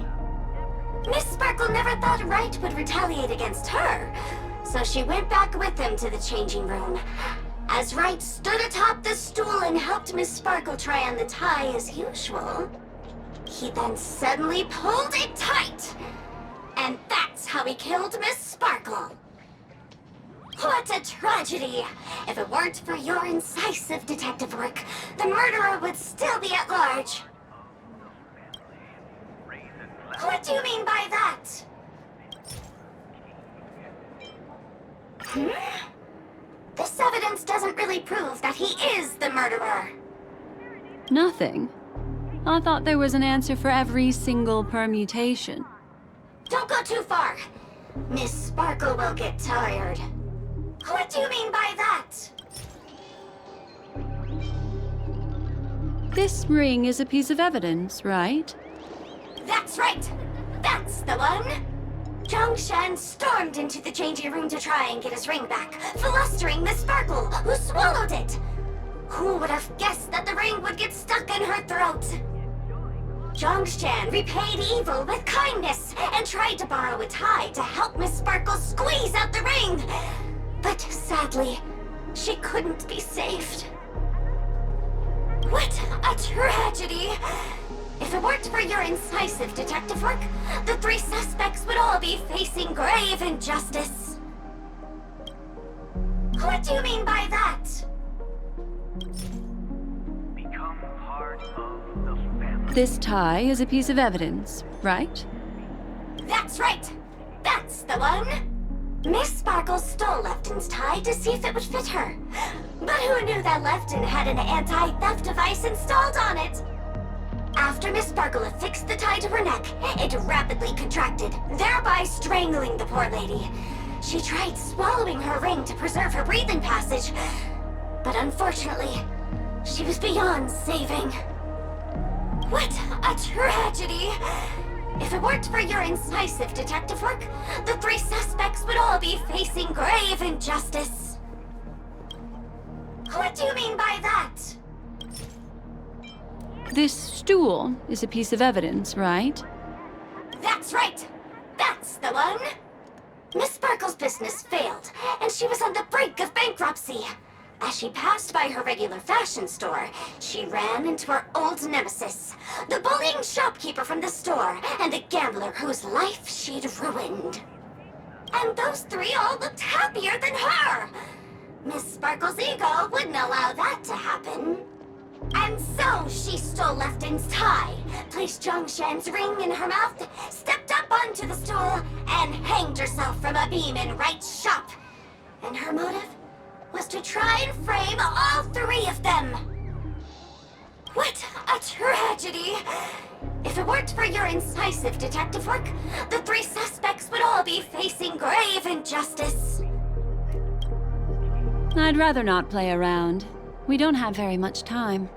Miss Sparkle never thought Wright would retaliate against her, so she went back with him to the changing room. As Wright stood atop the stool and helped Miss Sparkle try on the tie as usual, he then suddenly pulled it tight. And that's how he killed Miss Sparkle. What a tragedy! If it weren't for your incisive detective work, the murderer would still be at large. What What do you mean by that? This evidence doesn't really prove that he is the murderer. Nothing. I thought there was an answer for every single permutation. Don't go too far. Miss Sparkle will get tired. What do you mean by that? This ring is a piece of evidence, right? That's right! That's the one! Zhongshan stormed into the changing room to try and get his ring back, flustering Miss Sparkle, who swallowed it! Who would have guessed that the ring would get stuck in her throat? Zhongshan repaid evil with kindness and tried to borrow a tie to help Miss Sparkle squeeze out the ring! But sadly, she couldn't be saved. What a tragedy! If it weren't for your incisive detective work, the three suspects would all be facing grave injustice. What do you mean by that? Become part of the family. This tie is a piece of evidence, right? That's right! That's the one! Miss Sparkle stole Lefton's tie to see if it would fit her. But who knew that Lefton had an anti-theft device installed on it? After Miss Sparkle affixed the tie to her neck, it rapidly contracted, thereby strangling the poor lady. She tried swallowing her ring to preserve her breathing passage, but unfortunately, she was beyond saving. What a tragedy! If it weren't for your incisive detective work, the three suspects would all be facing grave injustice. What do you mean by that? This stool is a piece of evidence, right? That's right! That's the one! Miss Sparkle's business failed, and she was on the brink of bankruptcy. As she passed by her regular fashion store, she ran into her old nemesis, the bullying shopkeeper from the store, and the gambler whose life she'd ruined. And those three all looked happier than her! Miss Sparkle's ego wouldn't allow that to happen. And so she stole Lefton's tie, placed Zhongshan's ring in her mouth, stepped up onto the stool, and hanged herself from a beam in Wright's shop. And her motive was to try and frame all three of them. What a tragedy! If it weren't for your incisive detective work, the three suspects would all be facing grave injustice. I'd rather not play around. We don't have very much time.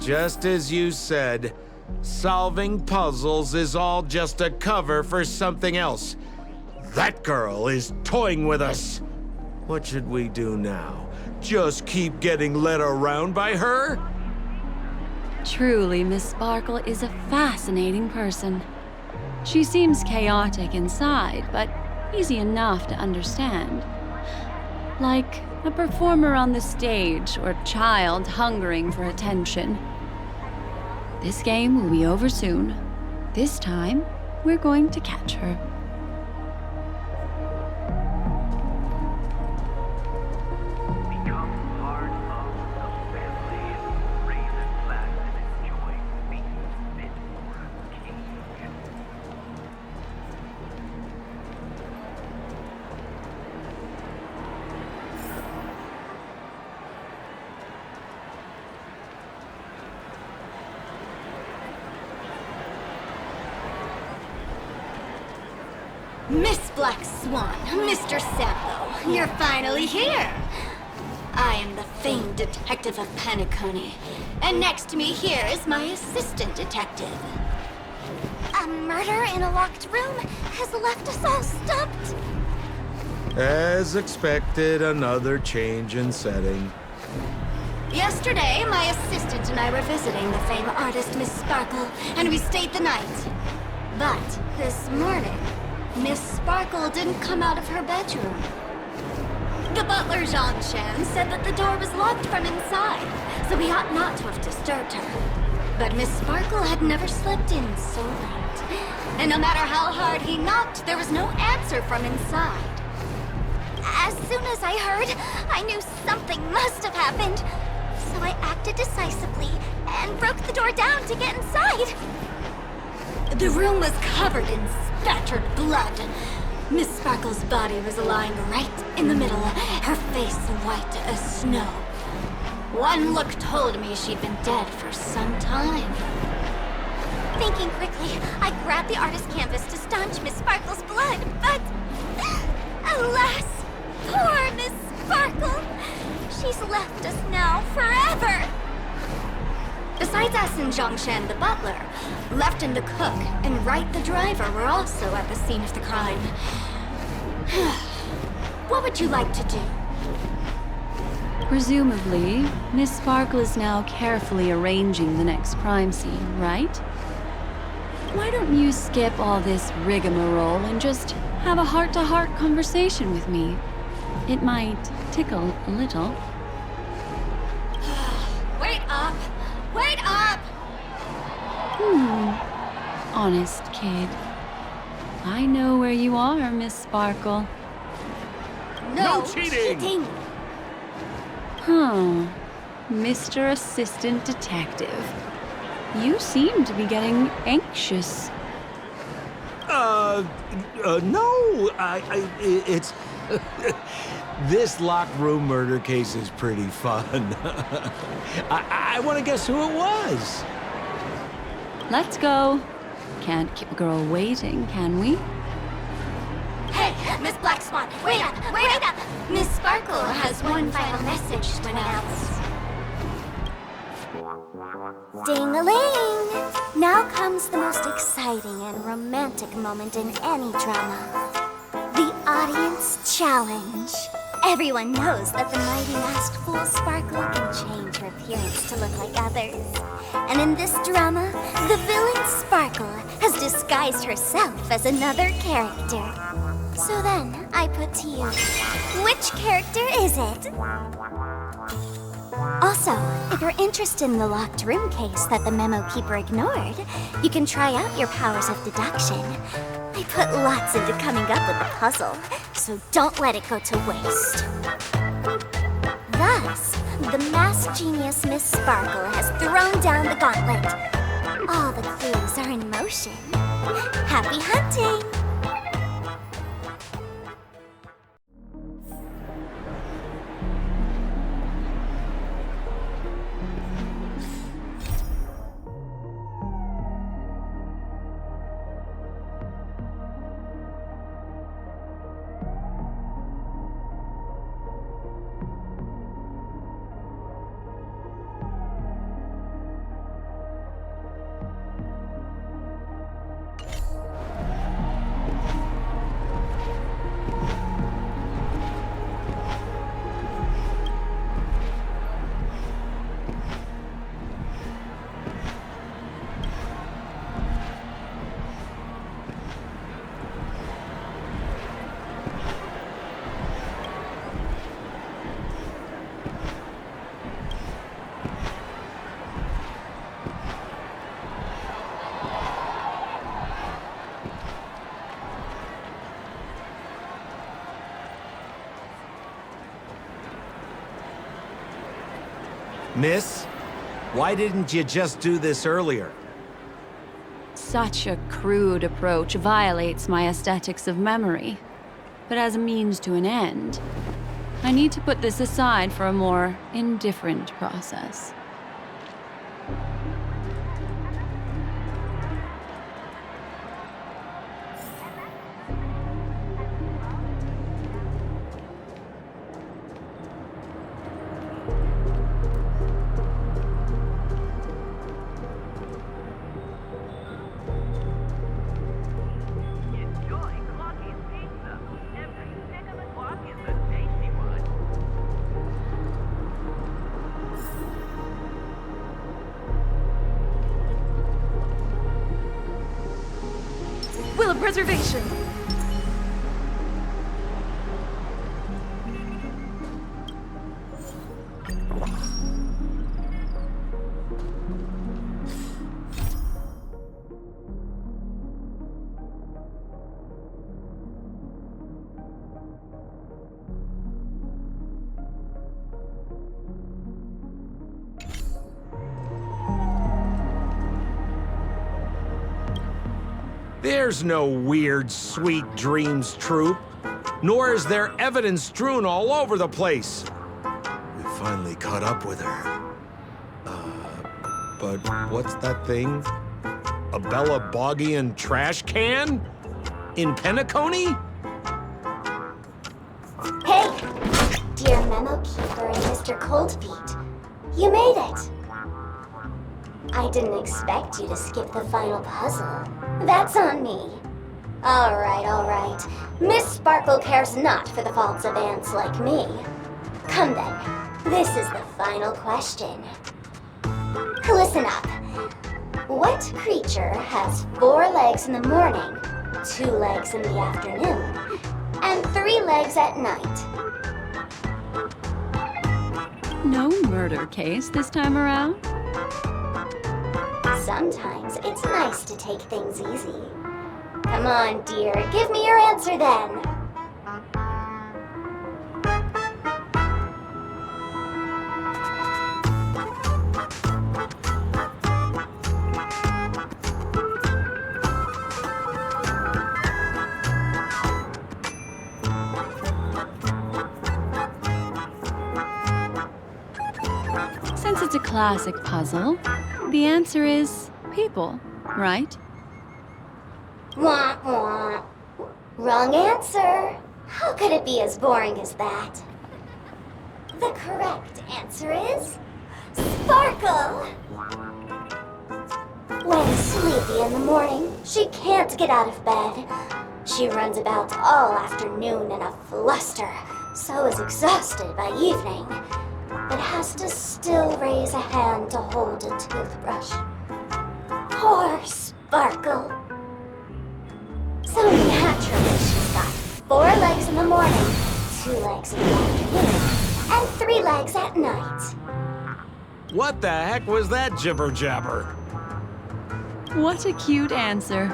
Just as you said, solving puzzles is all just a cover for something else. That girl is toying with us. What should we do now? Just keep getting led around by her? Truly, Miss Sparkle is a fascinating person. She seems chaotic inside, but easy enough to understand. Like a performer on the stage or a child hungering for attention. This game will be over soon. This time, we're going to catch her. Become part of the family. Raise a glass and enjoy being fit for a king. Miss Black Swan, Mr. Sambo, you're finally here. I am the famed detective of Penacony, and next to me here is my assistant detective. A murder in a locked room has left us all stumped. As expected, another change in setting. Yesterday, my assistant and I were visiting the famed artist Miss Sparkle, and we stayed the night. But this morning, Miss Sparkle didn't come out of her bedroom. The butler, Zhongshan, said that the door was locked from inside, so we ought not to have disturbed her. But Miss Sparkle had never slept in so late. And no matter how hard he knocked, there was no answer from inside. As soon as I heard, I knew something must have happened. So I acted decisively and broke the door down to get inside. The room was covered in spattered blood. Miss Sparkle's body was lying right in the middle, her face white as snow. One look told me she'd been dead for some time. Thinking quickly, I grabbed the artist canvas to staunch Miss Sparkle's blood, but... alas, poor Miss Sparkle! She's left us now forever! Besides us and Zhongshan the butler, Lefton the cook and Wright the driver were also at the scene of the crime. What would you like to do? Presumably, Miss Sparkle is now carefully arranging the next crime scene, right? Why don't you skip all this rigmarole and just have a heart-to-heart conversation with me? It might tickle a little. Wait up! Wait up! Honest kid. I know where you are, Miss Sparkle. No cheating! Huh. Mr. Assistant Detective. You seem to be getting anxious. No, it's... This locked room murder case is pretty fun. I want to guess who it was. Let's go. Can't keep a girl waiting, can we? Hey, Miss Black Swan, wait up! Wait up! Miss Sparkle has one final message to announce. Ding-a-ling! Now comes the most exciting and romantic moment in any drama. The audience challenge. Everyone knows that the mighty masked fool Sparkle can change her appearance to look like others. And in this drama, the villain Sparkle has disguised herself as another character. So then, I put to you, which character is it? Also, if you're interested in the locked room case that the memo keeper ignored, you can try out your powers of deduction. I put lots into coming up with the puzzle, so don't let it go to waste. Thus, the masked genius Miss Sparkle has thrown down the gauntlet. All the clues are in motion. Happy hunting! Miss, why didn't you just do this earlier? Such a crude approach violates my aesthetics of memory. But as a means to an end, I need to put this aside for a more indifferent process. Enjoy Clocky's Pizza. Every bit of the clock is a tasty one. Will of preservation! There's no weird, sweet dreams troop. Nor is there evidence strewn all over the place. We finally caught up with her. But what's that thing? A Bella Boggian trash can? In Penacony? Hey! Dear Memo Keeper and Mr. Coldfeet, you made it! I didn't expect you to skip the final puzzle. That's on me. Alright. Miss Sparkle cares not for the faults of ants like me. Come then, this is the final question. Listen up. What creature has 4 legs in the morning, 2 legs in the afternoon, and 3 legs at night? No murder case this time around? Sometimes it's nice to take things easy. Come on, dear, give me your answer then. Since it's a classic puzzle, the answer is people, right? Wah, wah. Wrong answer. How could it be as boring as that? The correct answer is Sparkle. When sleepy in the morning, she can't get out of bed. She runs about all afternoon in a fluster, so is exhausted by evening, but has to still raise a hand to hold a toothbrush. Poor Sparkle. So naturally, she's got 4 legs in the morning, 2 legs in the afternoon, and 3 legs at night. What the heck was that jibber jabber? What a cute answer.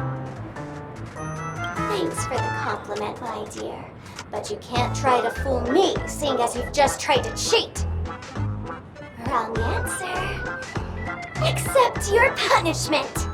Thanks for the compliment, my dear. But you can't try to fool me, seeing as you've just tried to cheat. Wrong answer. Accept your punishment.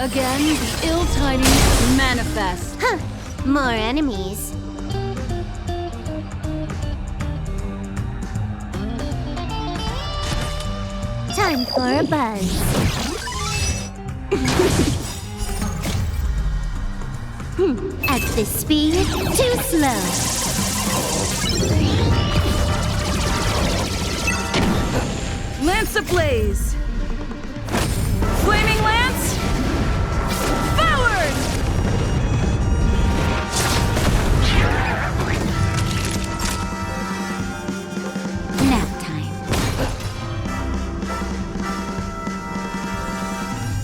Again, the ill tidings manifest. Huh. More enemies. Time for a buzz. At this speed, too slow. Lance ablaze! Flaming lance! Forward! Nap time.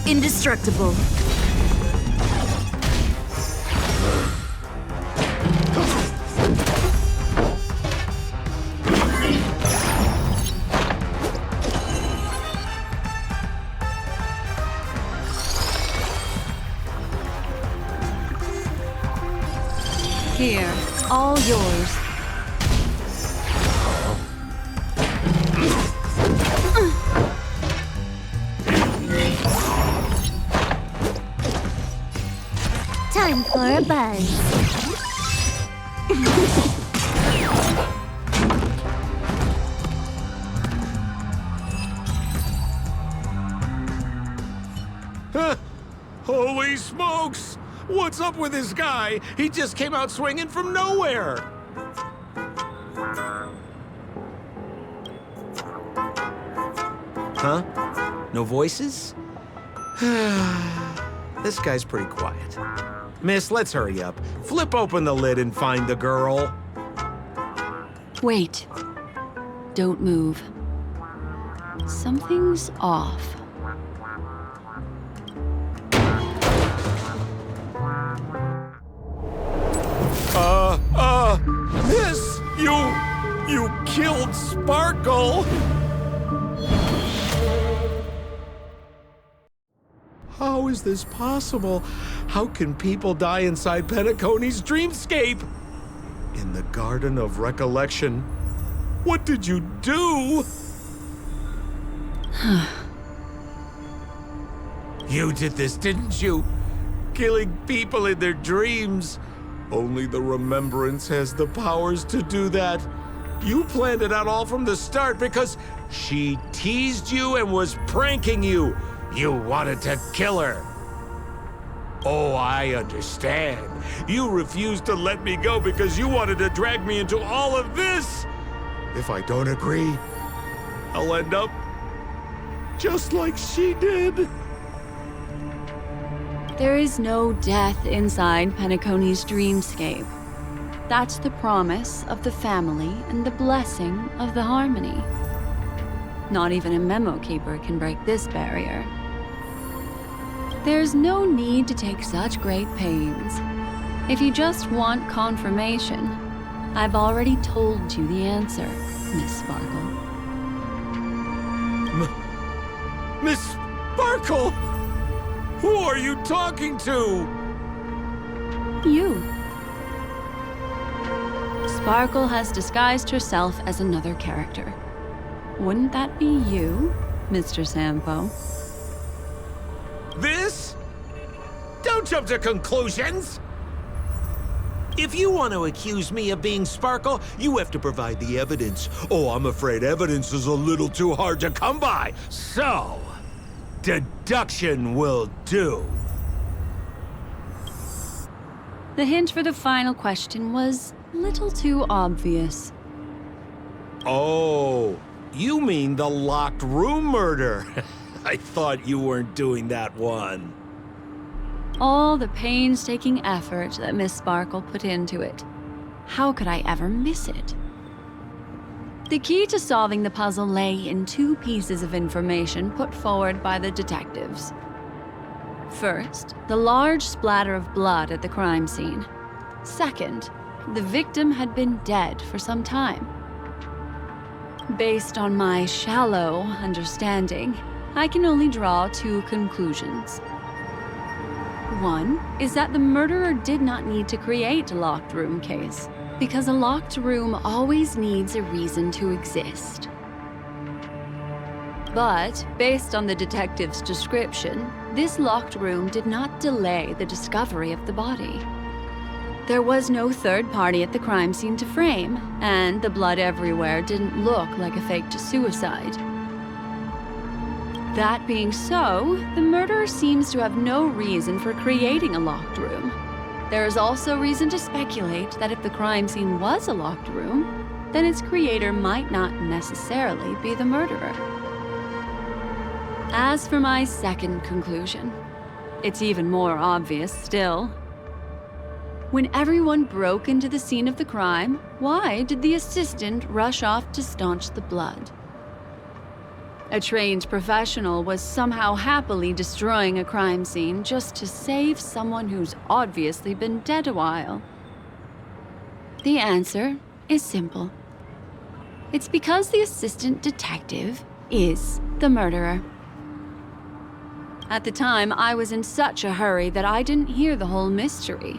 Indestructible. Here, all yours. Time for a buzz. Holy smokes! What's up with this guy? He just came out swinging from nowhere. Huh? No voices? This guy's pretty quiet. Miss, let's hurry up. Flip open the lid and find the girl. Wait. Don't move. Something's off. Miss, you killed Sparkle. How is this possible? How can people die inside Penacony's dreamscape? In the Garden of Recollection. What did you do? You did this, didn't you? Killing people in their dreams. Only the Remembrance has the powers to do that. You planned it out all from the start because she teased you and was pranking you. You wanted to kill her. Oh, I understand. You refused to let me go because you wanted to drag me into all of this. If I don't agree, I'll end up just like she did. There is no death inside Penacony's dreamscape. That's the promise of the family and the blessing of the harmony. Not even a memo keeper can break this barrier. There's no need to take such great pains. If you just want confirmation, I've already told you the answer, Miss Sparkle. Miss Sparkle! Who are you talking to? You. Sparkle has disguised herself as another character. Wouldn't that be you, Mr. Sampo? This? Don't jump to conclusions! If you want to accuse me of being Sparkle, you have to provide the evidence. Oh, I'm afraid evidence is a little too hard to come by. So, deduction will do. The hint for the final question was a little too obvious. Oh, you mean the locked room murder? I thought you weren't doing that one. All the painstaking effort that Miss Sparkle put into it. How could I ever miss it? The key to solving the puzzle lay in two pieces of information put forward by the detectives. First, the large splatter of blood at the crime scene. Second, the victim had been dead for some time. Based on my shallow understanding, I can only draw two conclusions. One is that the murderer did not need to create a locked room case, because a locked room always needs a reason to exist. But, based on the detective's description, this locked room did not delay the discovery of the body. There was no third party at the crime scene to frame, and the blood everywhere didn't look like a faked suicide. That being so, the murderer seems to have no reason for creating a locked room. There is also reason to speculate that if the crime scene was a locked room, then its creator might not necessarily be the murderer. As for my second conclusion, it's even more obvious still. When everyone broke into the scene of the crime, why did the assistant rush off to staunch the blood? A trained professional was somehow happily destroying a crime scene just to save someone who's obviously been dead a while. The answer is simple. It's because the assistant detective is the murderer. At the time, I was in such a hurry that I didn't hear the whole mystery.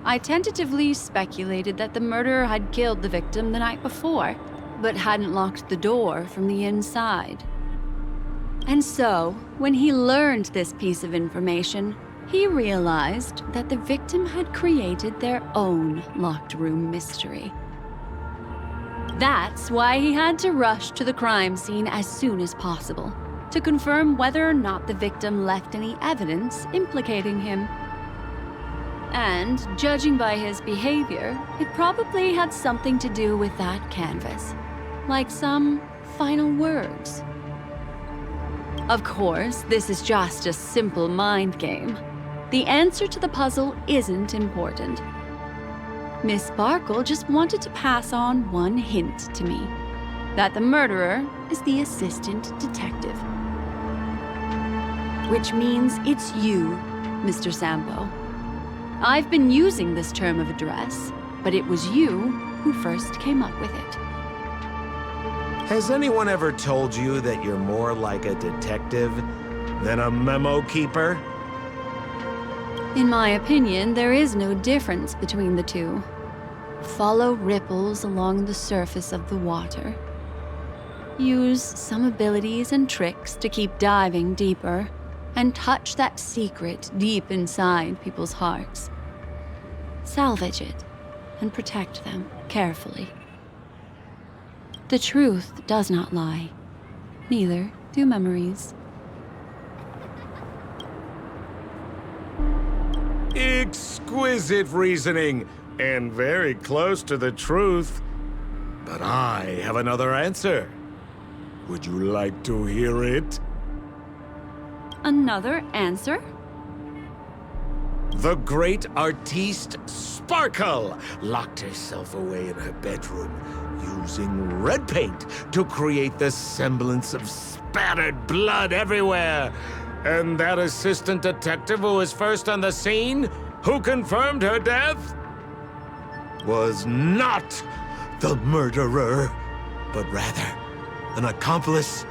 I tentatively speculated that the murderer had killed the victim the night before, but hadn't locked the door from the inside. And so, when he learned this piece of information, he realized that the victim had created their own locked room mystery. That's why he had to rush to the crime scene as soon as possible, to confirm whether or not the victim left any evidence implicating him. And, judging by his behavior, it probably had something to do with that canvas, like some final words. Of course, this is just a simple mind game. The answer to the puzzle isn't important. Miss Sparkle just wanted to pass on one hint to me, that the murderer is the assistant detective. Which means it's you, Mr. Sampo. I've been using this term of address, but it was you who first came up with it. Has anyone ever told you that you're more like a detective than a memo keeper? In my opinion, there is no difference between the two. Follow ripples along the surface of the water. Use some abilities and tricks to keep diving deeper, and touch that secret deep inside people's hearts. Salvage it and protect them carefully. The truth does not lie. Neither do memories. Exquisite reasoning, and very close to the truth. But I have another answer. Would you like to hear it? Another answer? The great artiste Sparkle locked herself away in her bedroom using red paint to create the semblance of spattered blood everywhere. And that assistant detective who was first on the scene, who confirmed her death, was not the murderer, but rather an accomplice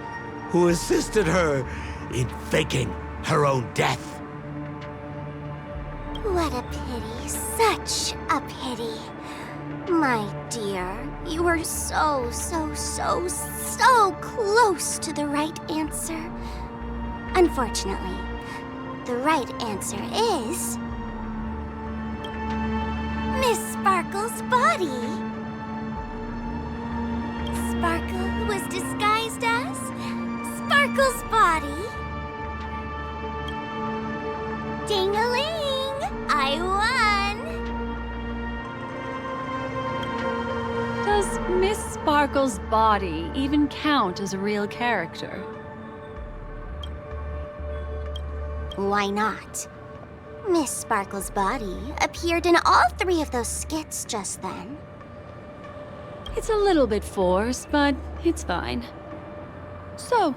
who assisted her in faking her own death. What a pity, such a pity. My dear, you were so close to the right answer. Unfortunately, the right answer is... Miss Sparkle's body. Sparkle was disguised as Sparkle's body. Ding-a-ling! I won! Does Miss Sparkle's body even count as a real character? Why not? Miss Sparkle's body appeared in all 3 of those skits just then. It's a little bit forced, but it's fine. So,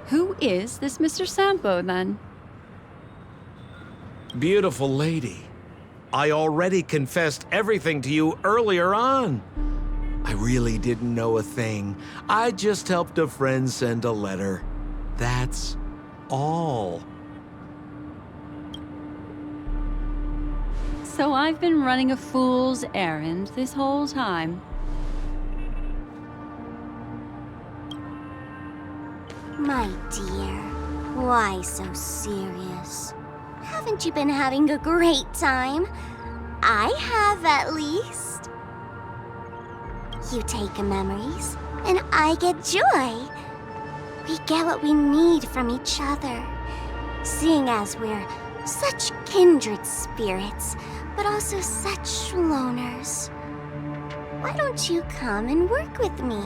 who is this Mr. Sampo, then? Beautiful lady, I already confessed everything to you earlier on. I really didn't know a thing. I just helped a friend send a letter. That's all. So I've been running a fool's errand this whole time. My dear, why so serious? Haven't you been having a great time? I have, at least. You take memories, and I get joy. We get what we need from each other, seeing as we're such kindred spirits, but also such loners. Why don't you come and work with me?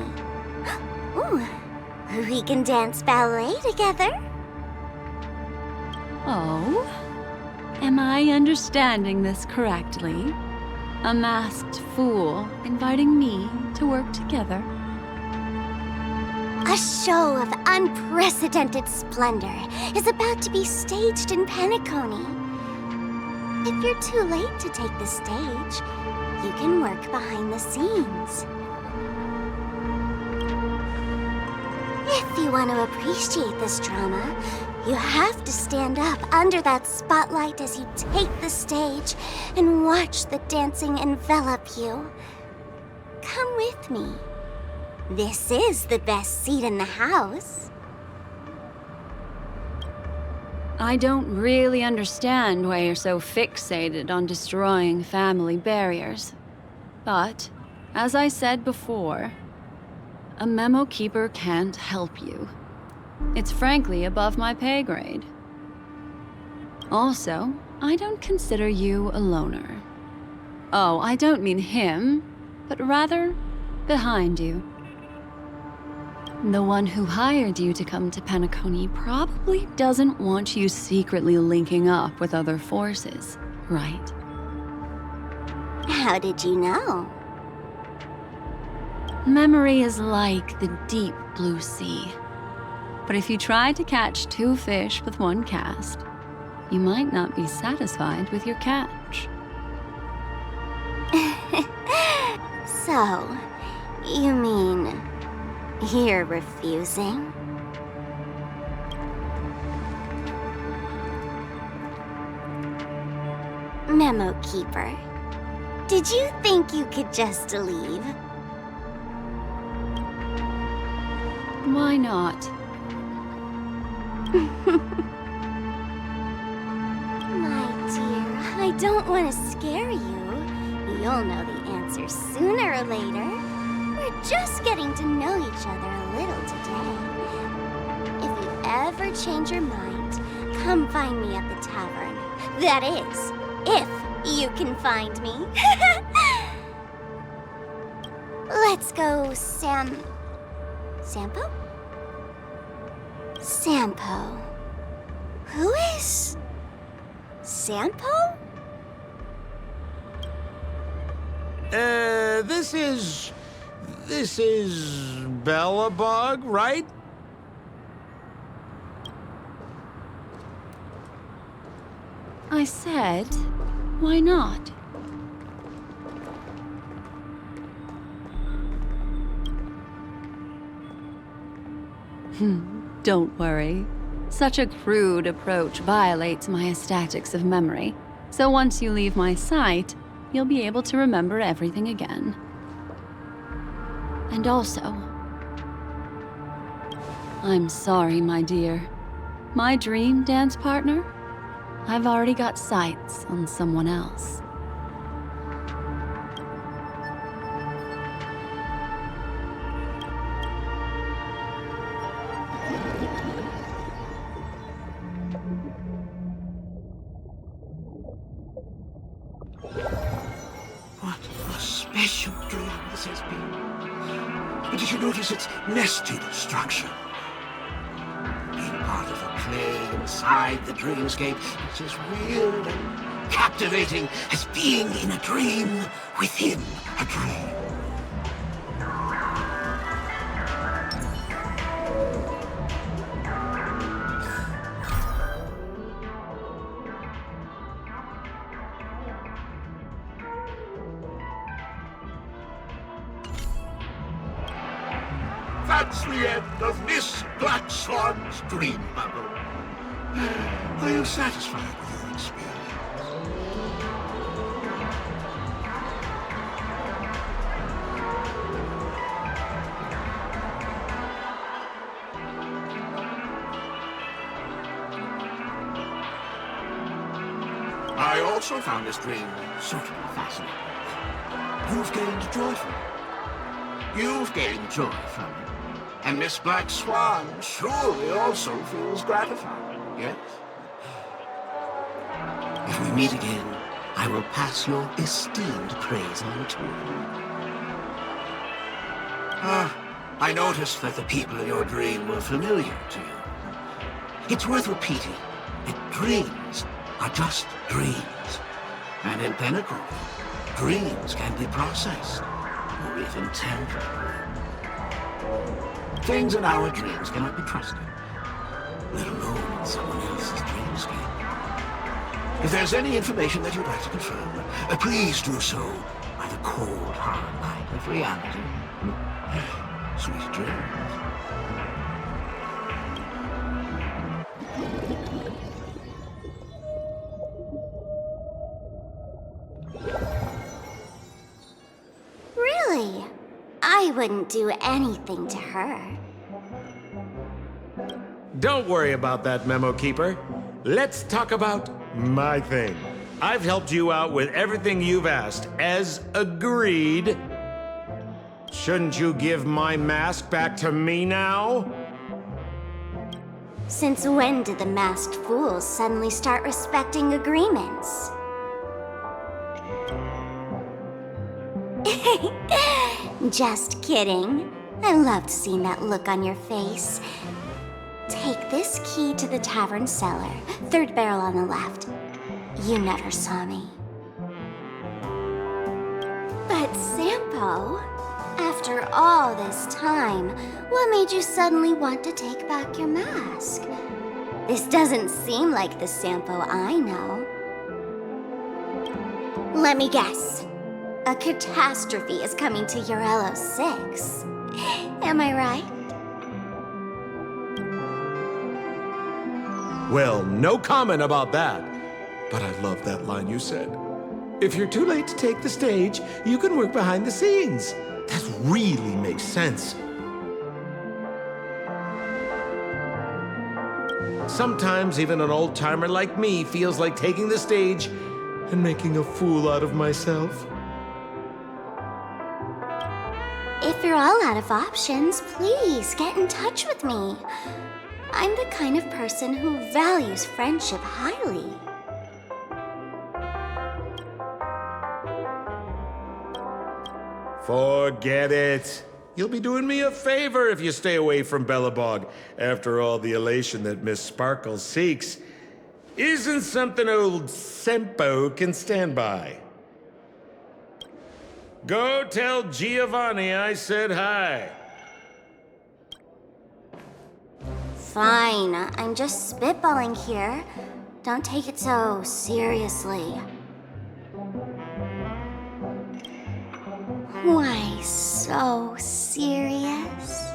Ooh, we can dance ballet together. Oh? Am I understanding this correctly? A masked fool inviting me to work together? A show of unprecedented splendor is about to be staged in Penacony. If you're too late to take the stage, you can work behind the scenes. If you want to appreciate this drama, you have to stand up under that spotlight as you take the stage and watch the dancing envelop you. Come with me. This is the best seat in the house. I don't really understand why you're so fixated on destroying family barriers. But, as I said before, a memo keeper can't help you. It's frankly above my pay grade. Also, I don't consider you a loner. Oh, I don't mean him, but rather behind you. The one who hired you to come to Penacony probably doesn't want you secretly linking up with other forces, right? How did you know? Memory is like the deep blue sea. But if you try to catch 2 fish with 1 cast, you might not be satisfied with your catch. So, you mean you're refusing? Memo Keeper, did you think you could just leave? Why not? My dear, I don't want to scare you. You'll know the answer sooner or later. We're just getting to know each other a little today. If you ever change your mind, come find me at the tavern. That is, if you can find me. Let's go, Sampo? Sampo. Who is Sampo? This is Bellabug, right? I said, why not? Don't worry. Such a crude approach violates my statics of memory, so once you leave my sight, you'll be able to remember everything again. And also, I'm sorry, my dear. My dream dance partner? I've already got sights on someone else. What a special dream this has been. And did you notice its nested structure? Being part of a play inside the dreamscape is as weird and captivating as being in a dream within a dream. That's the end of Miss Black Swan's dream bubble. Are you satisfied with your experience? I also found this dream suitably fascinating. You've gained joy from it. You've gained joy from it. And Miss Black Swan surely also feels gratified, yes? If we meet again, I will pass your esteemed praise on to you. I noticed that the people in your dream were familiar to you. It's worth repeating that dreams are just dreams. And in Pinnacle, dreams can be processed, or even tempered. Things in our dreams cannot be trusted, let alone in someone else's dreamscape. If there's any information that you'd like to confirm, please do so by the cold, hard light of reality. Sweet dreams. Really? I wouldn't do anything to her. Don't worry about that, Memo Keeper. Let's talk about my thing. I've helped you out with everything you've asked, as agreed. Shouldn't you give my mask back to me now? Since when did the masked fools suddenly start respecting agreements? Just kidding. I loved seeing that look on your face. Take this key to the tavern cellar, third barrel on the left. You never saw me. But Sampo, after all this time, what made you suddenly want to take back your mask? This doesn't seem like the Sampo I know. Let me guess. A catastrophe is coming to Urello 6. Am I right? Well, no comment about that. But I love that line you said. If you're too late to take the stage, you can work behind the scenes. That really makes sense. Sometimes even an old-timer like me feels like taking the stage and making a fool out of myself. If you're all out of options, please get in touch with me. I'm the kind of person who values friendship highly. Forget it. You'll be doing me a favor if you stay away from Bellabog. After all, the elation that Miss Sparkle seeks isn't something old Sempo can stand by. Go tell Giovanni I said hi. Fine, I'm just spitballing here. Don't take it so seriously. Why so serious?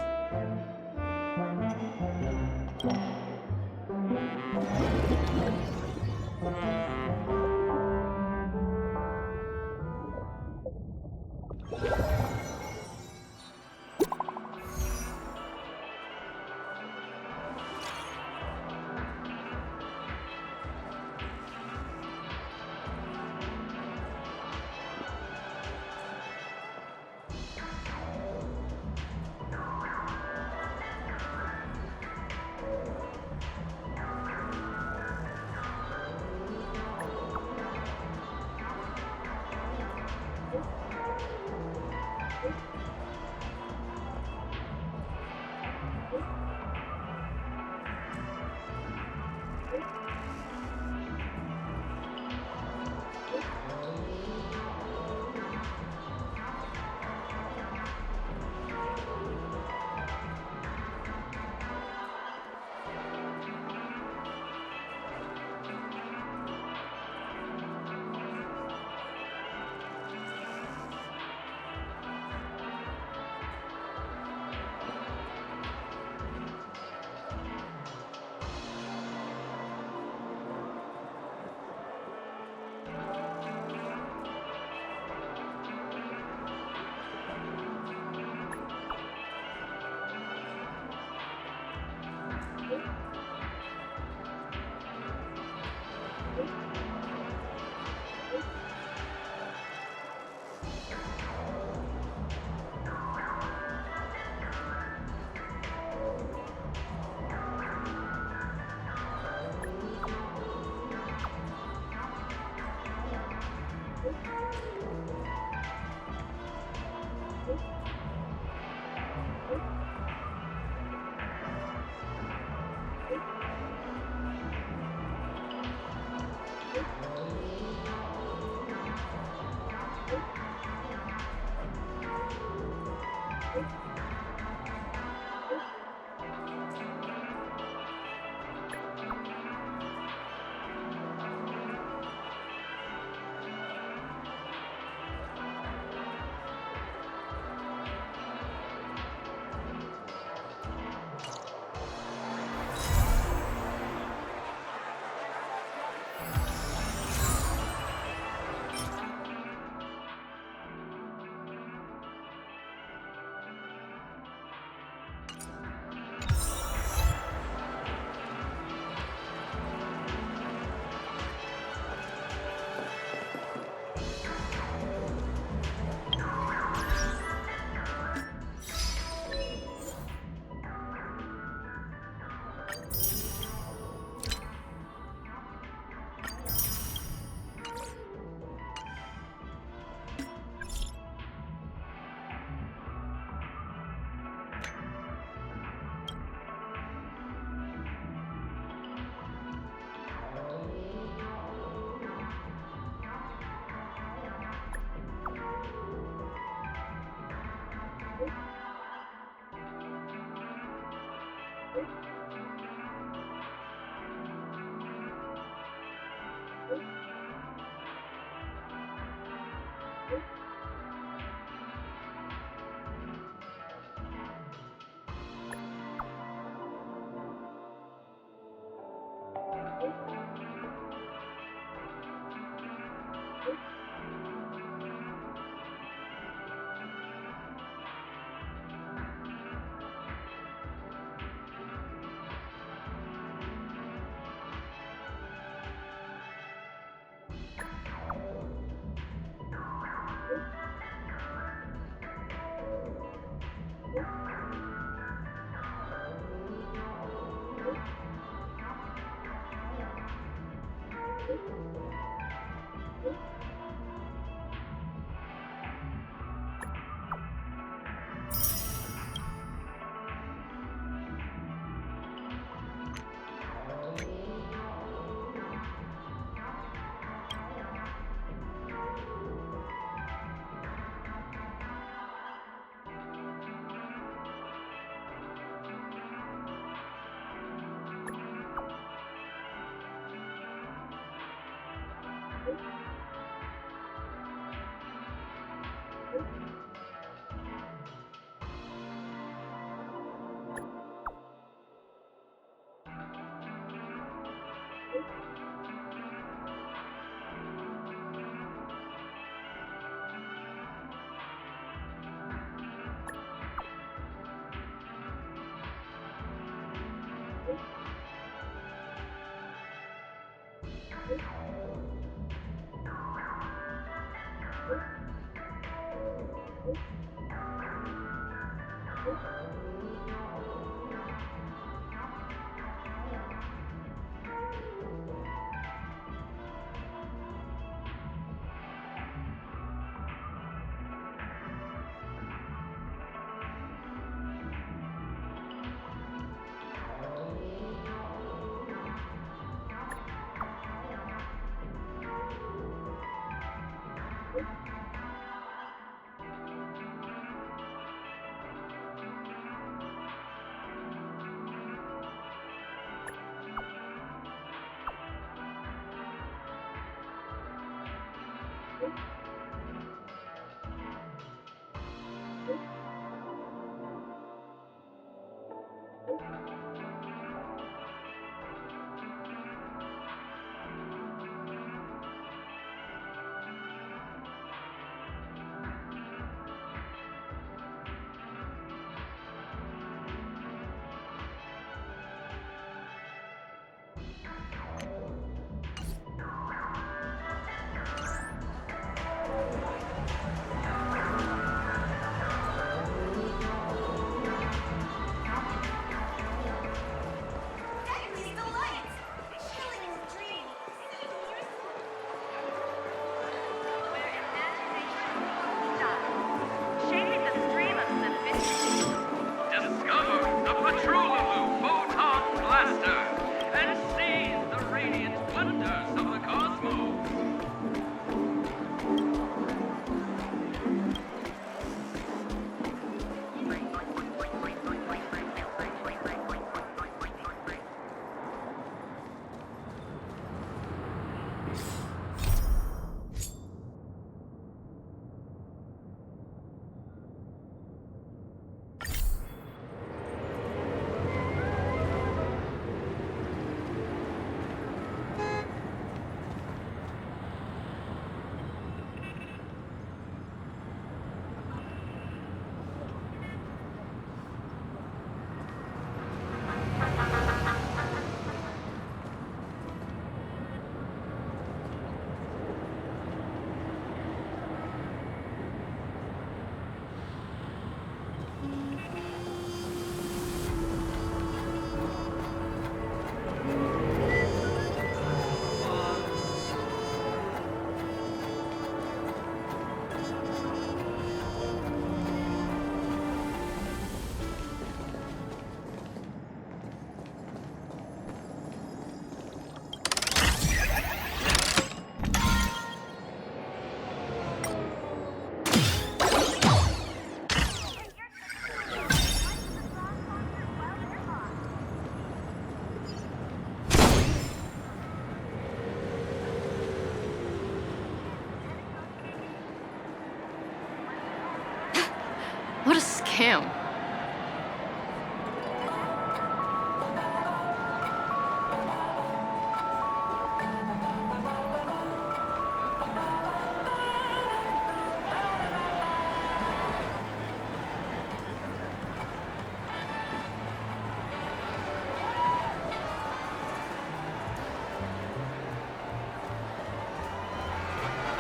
What a scam.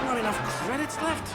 Not enough credits left?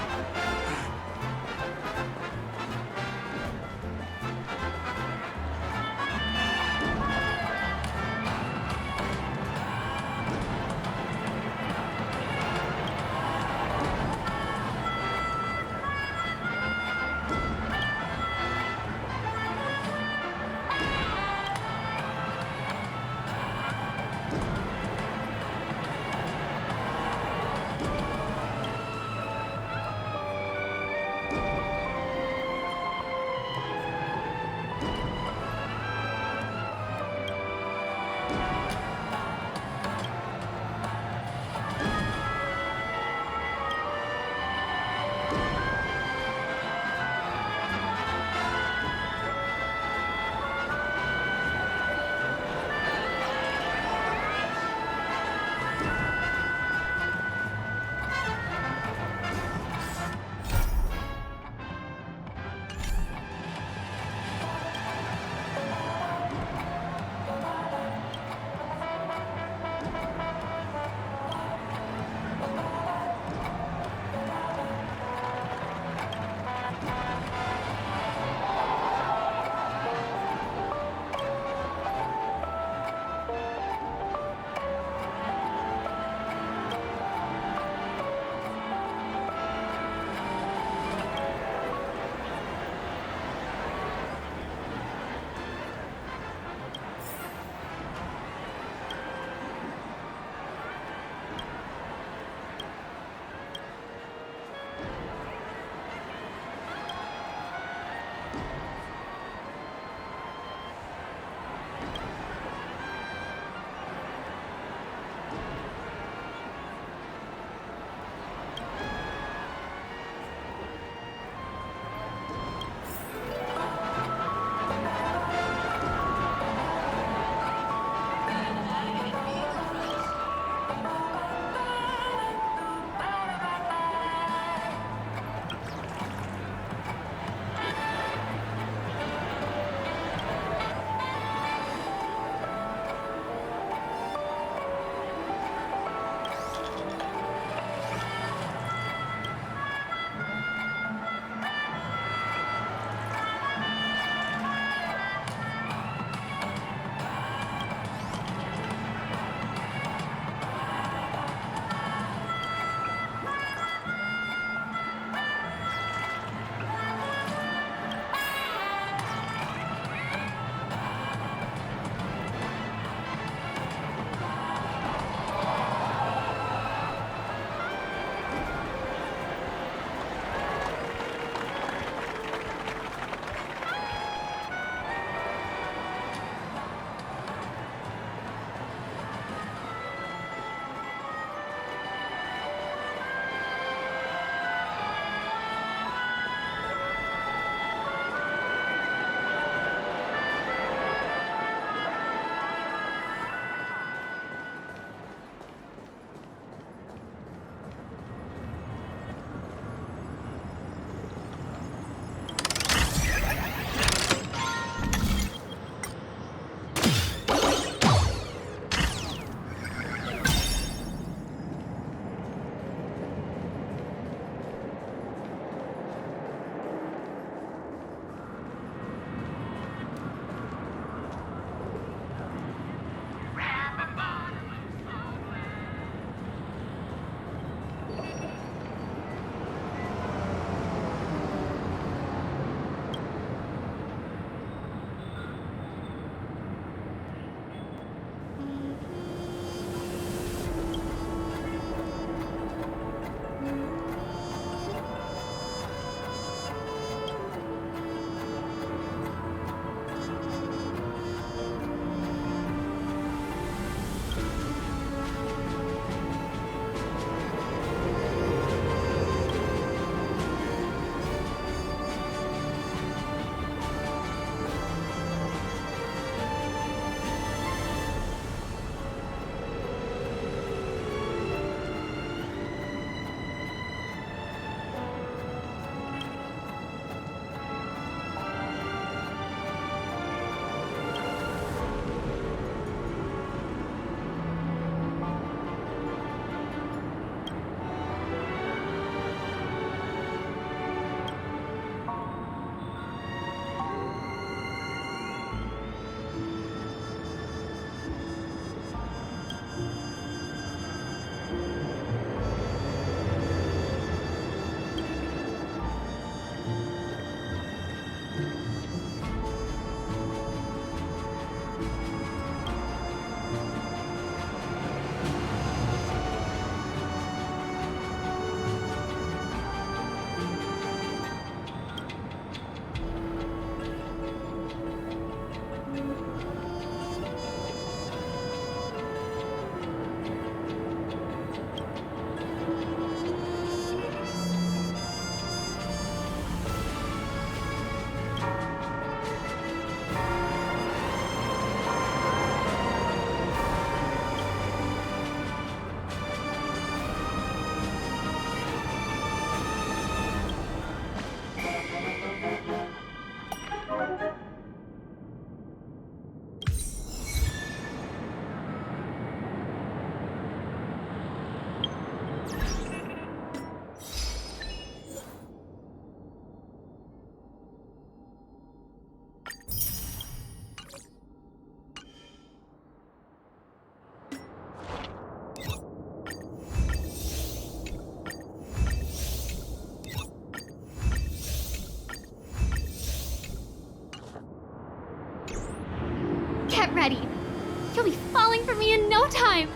time!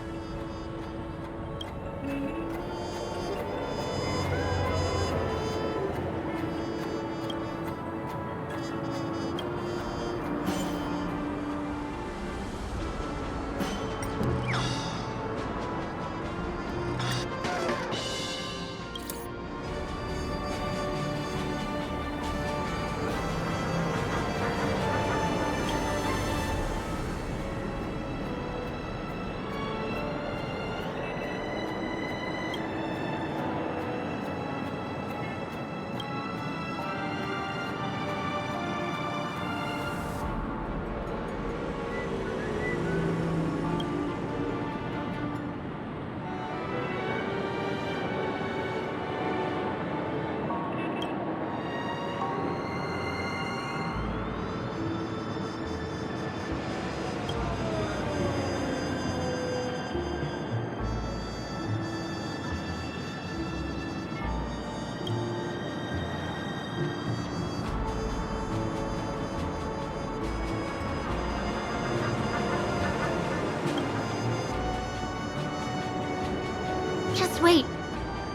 Just wait.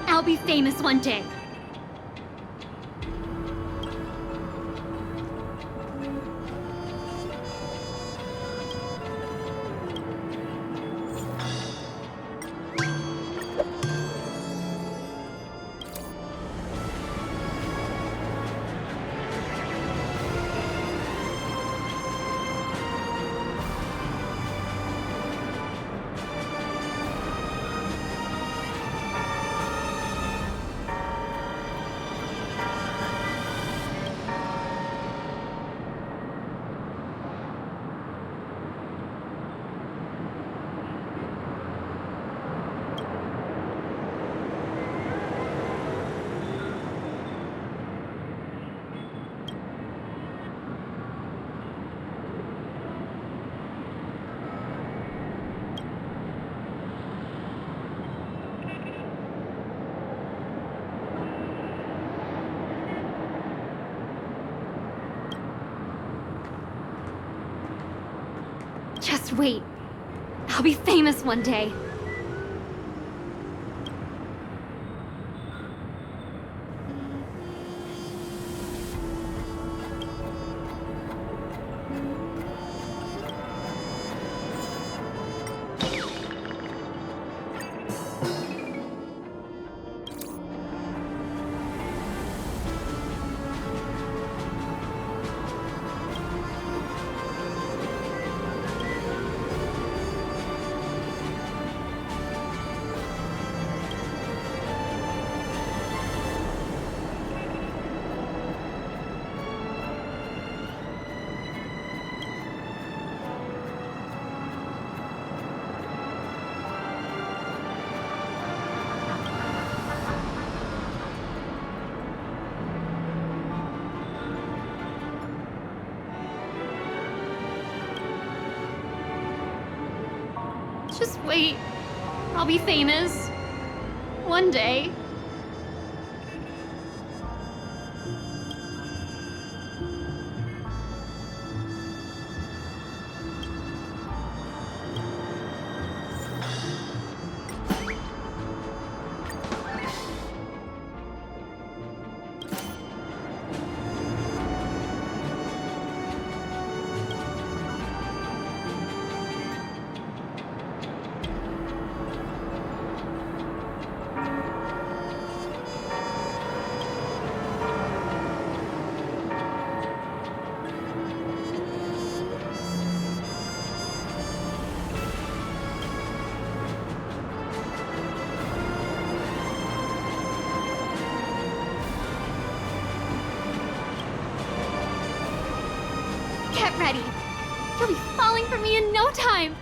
I'll be famous one day. Just wait. I'll be famous one day. Just wait. I'll be famous. One day. Get ready. You'll be falling for me in no time.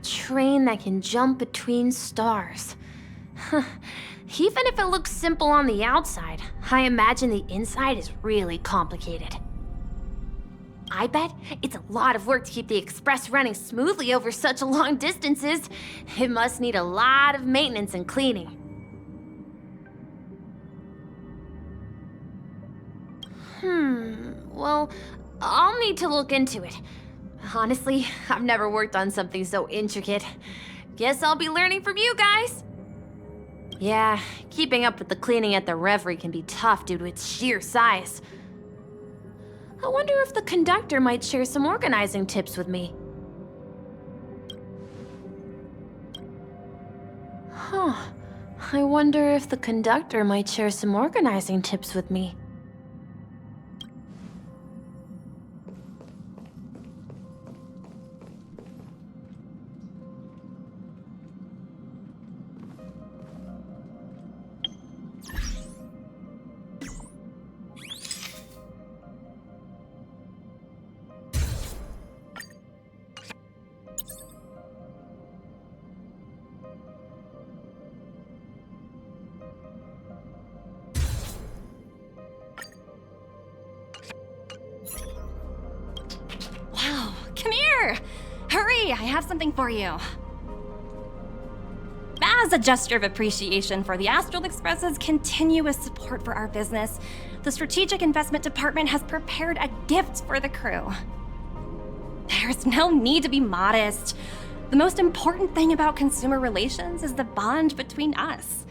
train that can jump between stars. Even if it looks simple on the outside, I imagine the inside is really complicated. I bet it's a lot of work to keep the express running smoothly over such long distances. It must need a lot of maintenance and cleaning. Well, I'll need to look into it. Honestly, I've never worked on something so intricate. Guess I'll be learning from you guys. Yeah, keeping up with the cleaning at the Reverie can be tough due to its sheer size. I wonder if the conductor might share some organizing tips with me. I wonder if the conductor might share some organizing tips with me. Come here! Hurry, I have something for you. As a gesture of appreciation for the Astral Express's continuous support for our business, the Strategic Investment Department has prepared a gift for the crew. There's no need to be modest. The most important thing about consumer relations is the bond between us.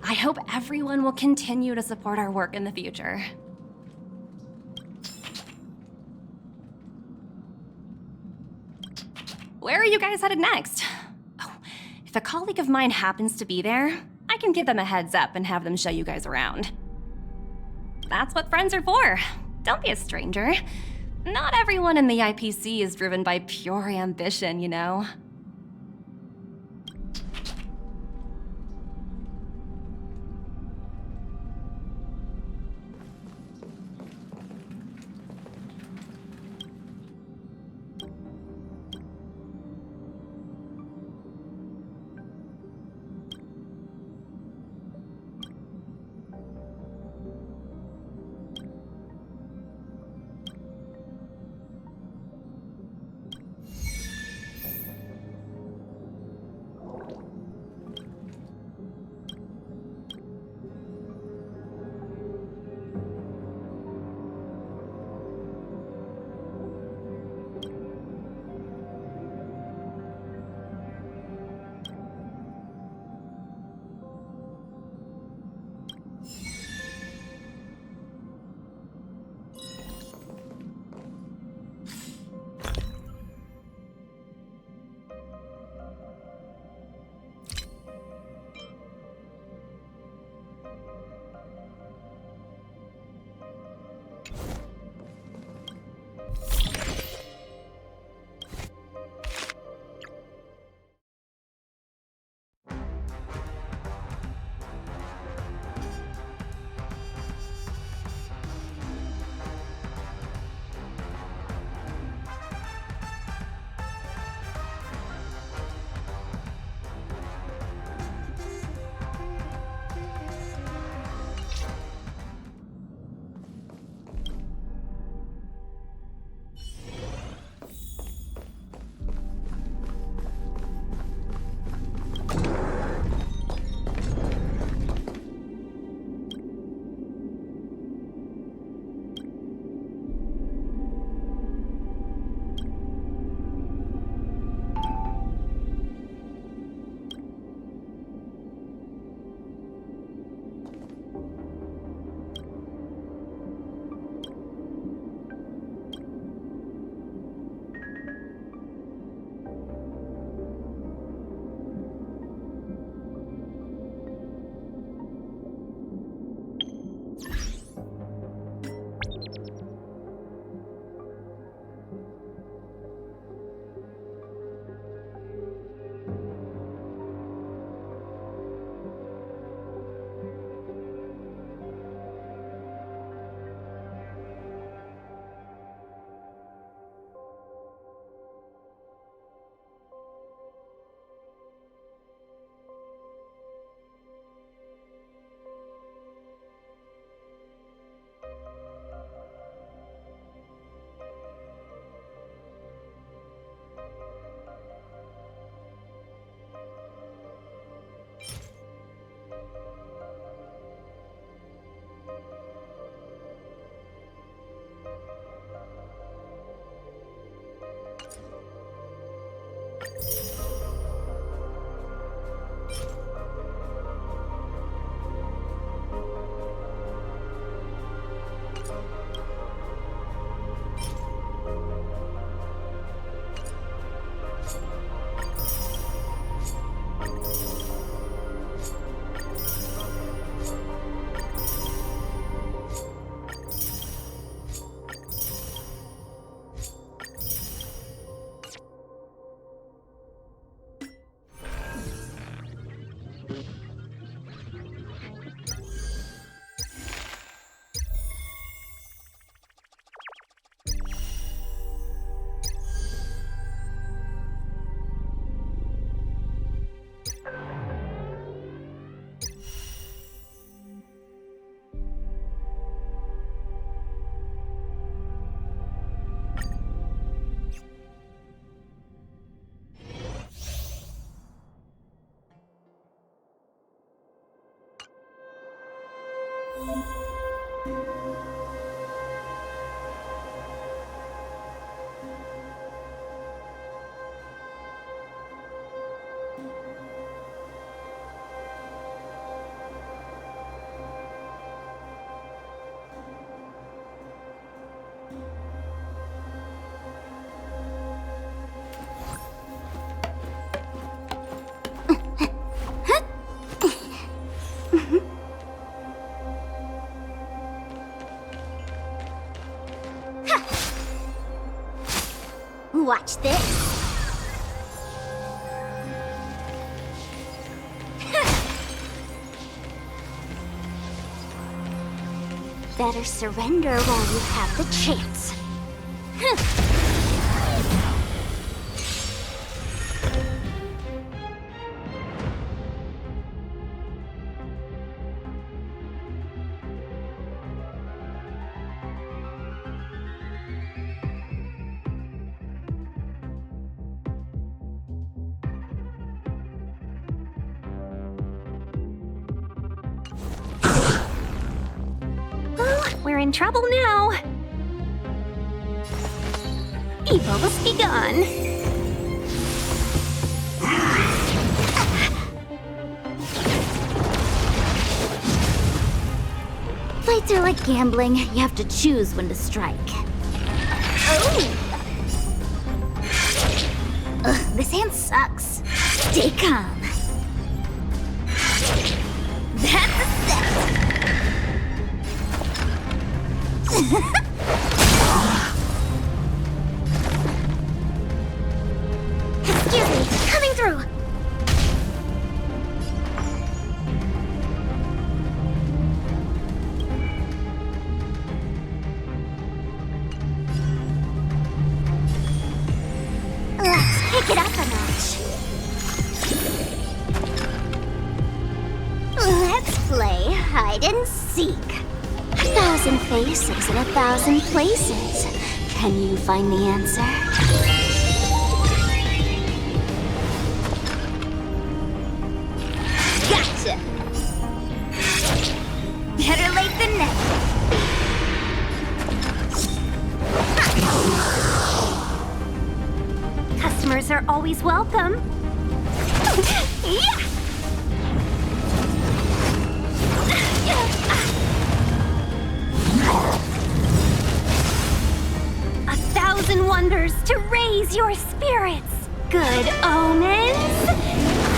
I hope everyone will continue to support our work in the future. Where are you guys headed next? Oh, if a colleague of mine happens to be there, I can give them a heads up and have them show you guys around. That's what friends are for. Don't be a stranger. Not everyone in the IPC is driven by pure ambition, you know. Watch this. Better surrender while you have the chance. We're in trouble now. Evil must be gone. Fights are like gambling. You have to choose when to strike. Oh! Ugh, this hand sucks. Stay calm. That's a set. Excuse me, coming through. Let's pick it up a notch. Let's play hide and seek. 1,000 faces in 1,000 places. Can you find the answer? Gotcha! Better late than never. Customers are always welcome. Yeah! 1,000 wonders to raise your spirits. Good omens.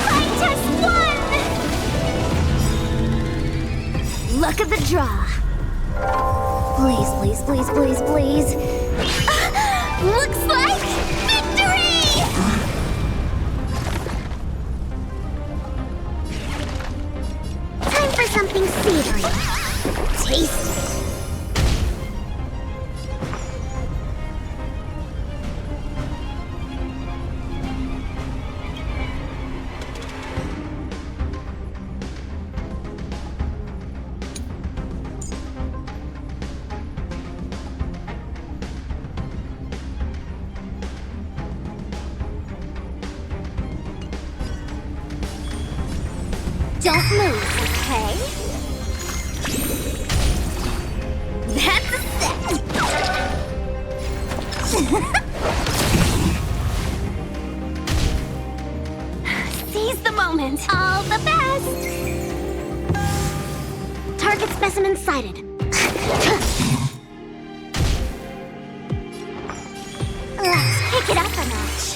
Fight us one! Look at the draw. Please, please, please, please, please. Looks like victory! Time for something savory. Tasty. Don't move, okay? That's a set! Seize the moment. All the best! Target specimen sighted. Let's pick it up a notch.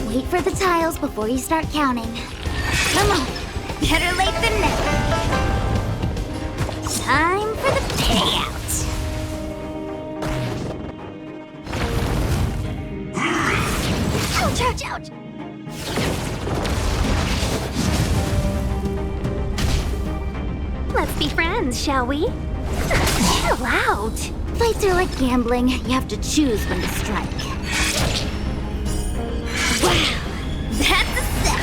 Wait for the tiles before you start counting. Come on, better late than never. Time for the payout. Ouch, ouch, ouch! Let's be friends, shall we? Chill out. Fights are like gambling. You have to choose when to strike. Wow, that's a set!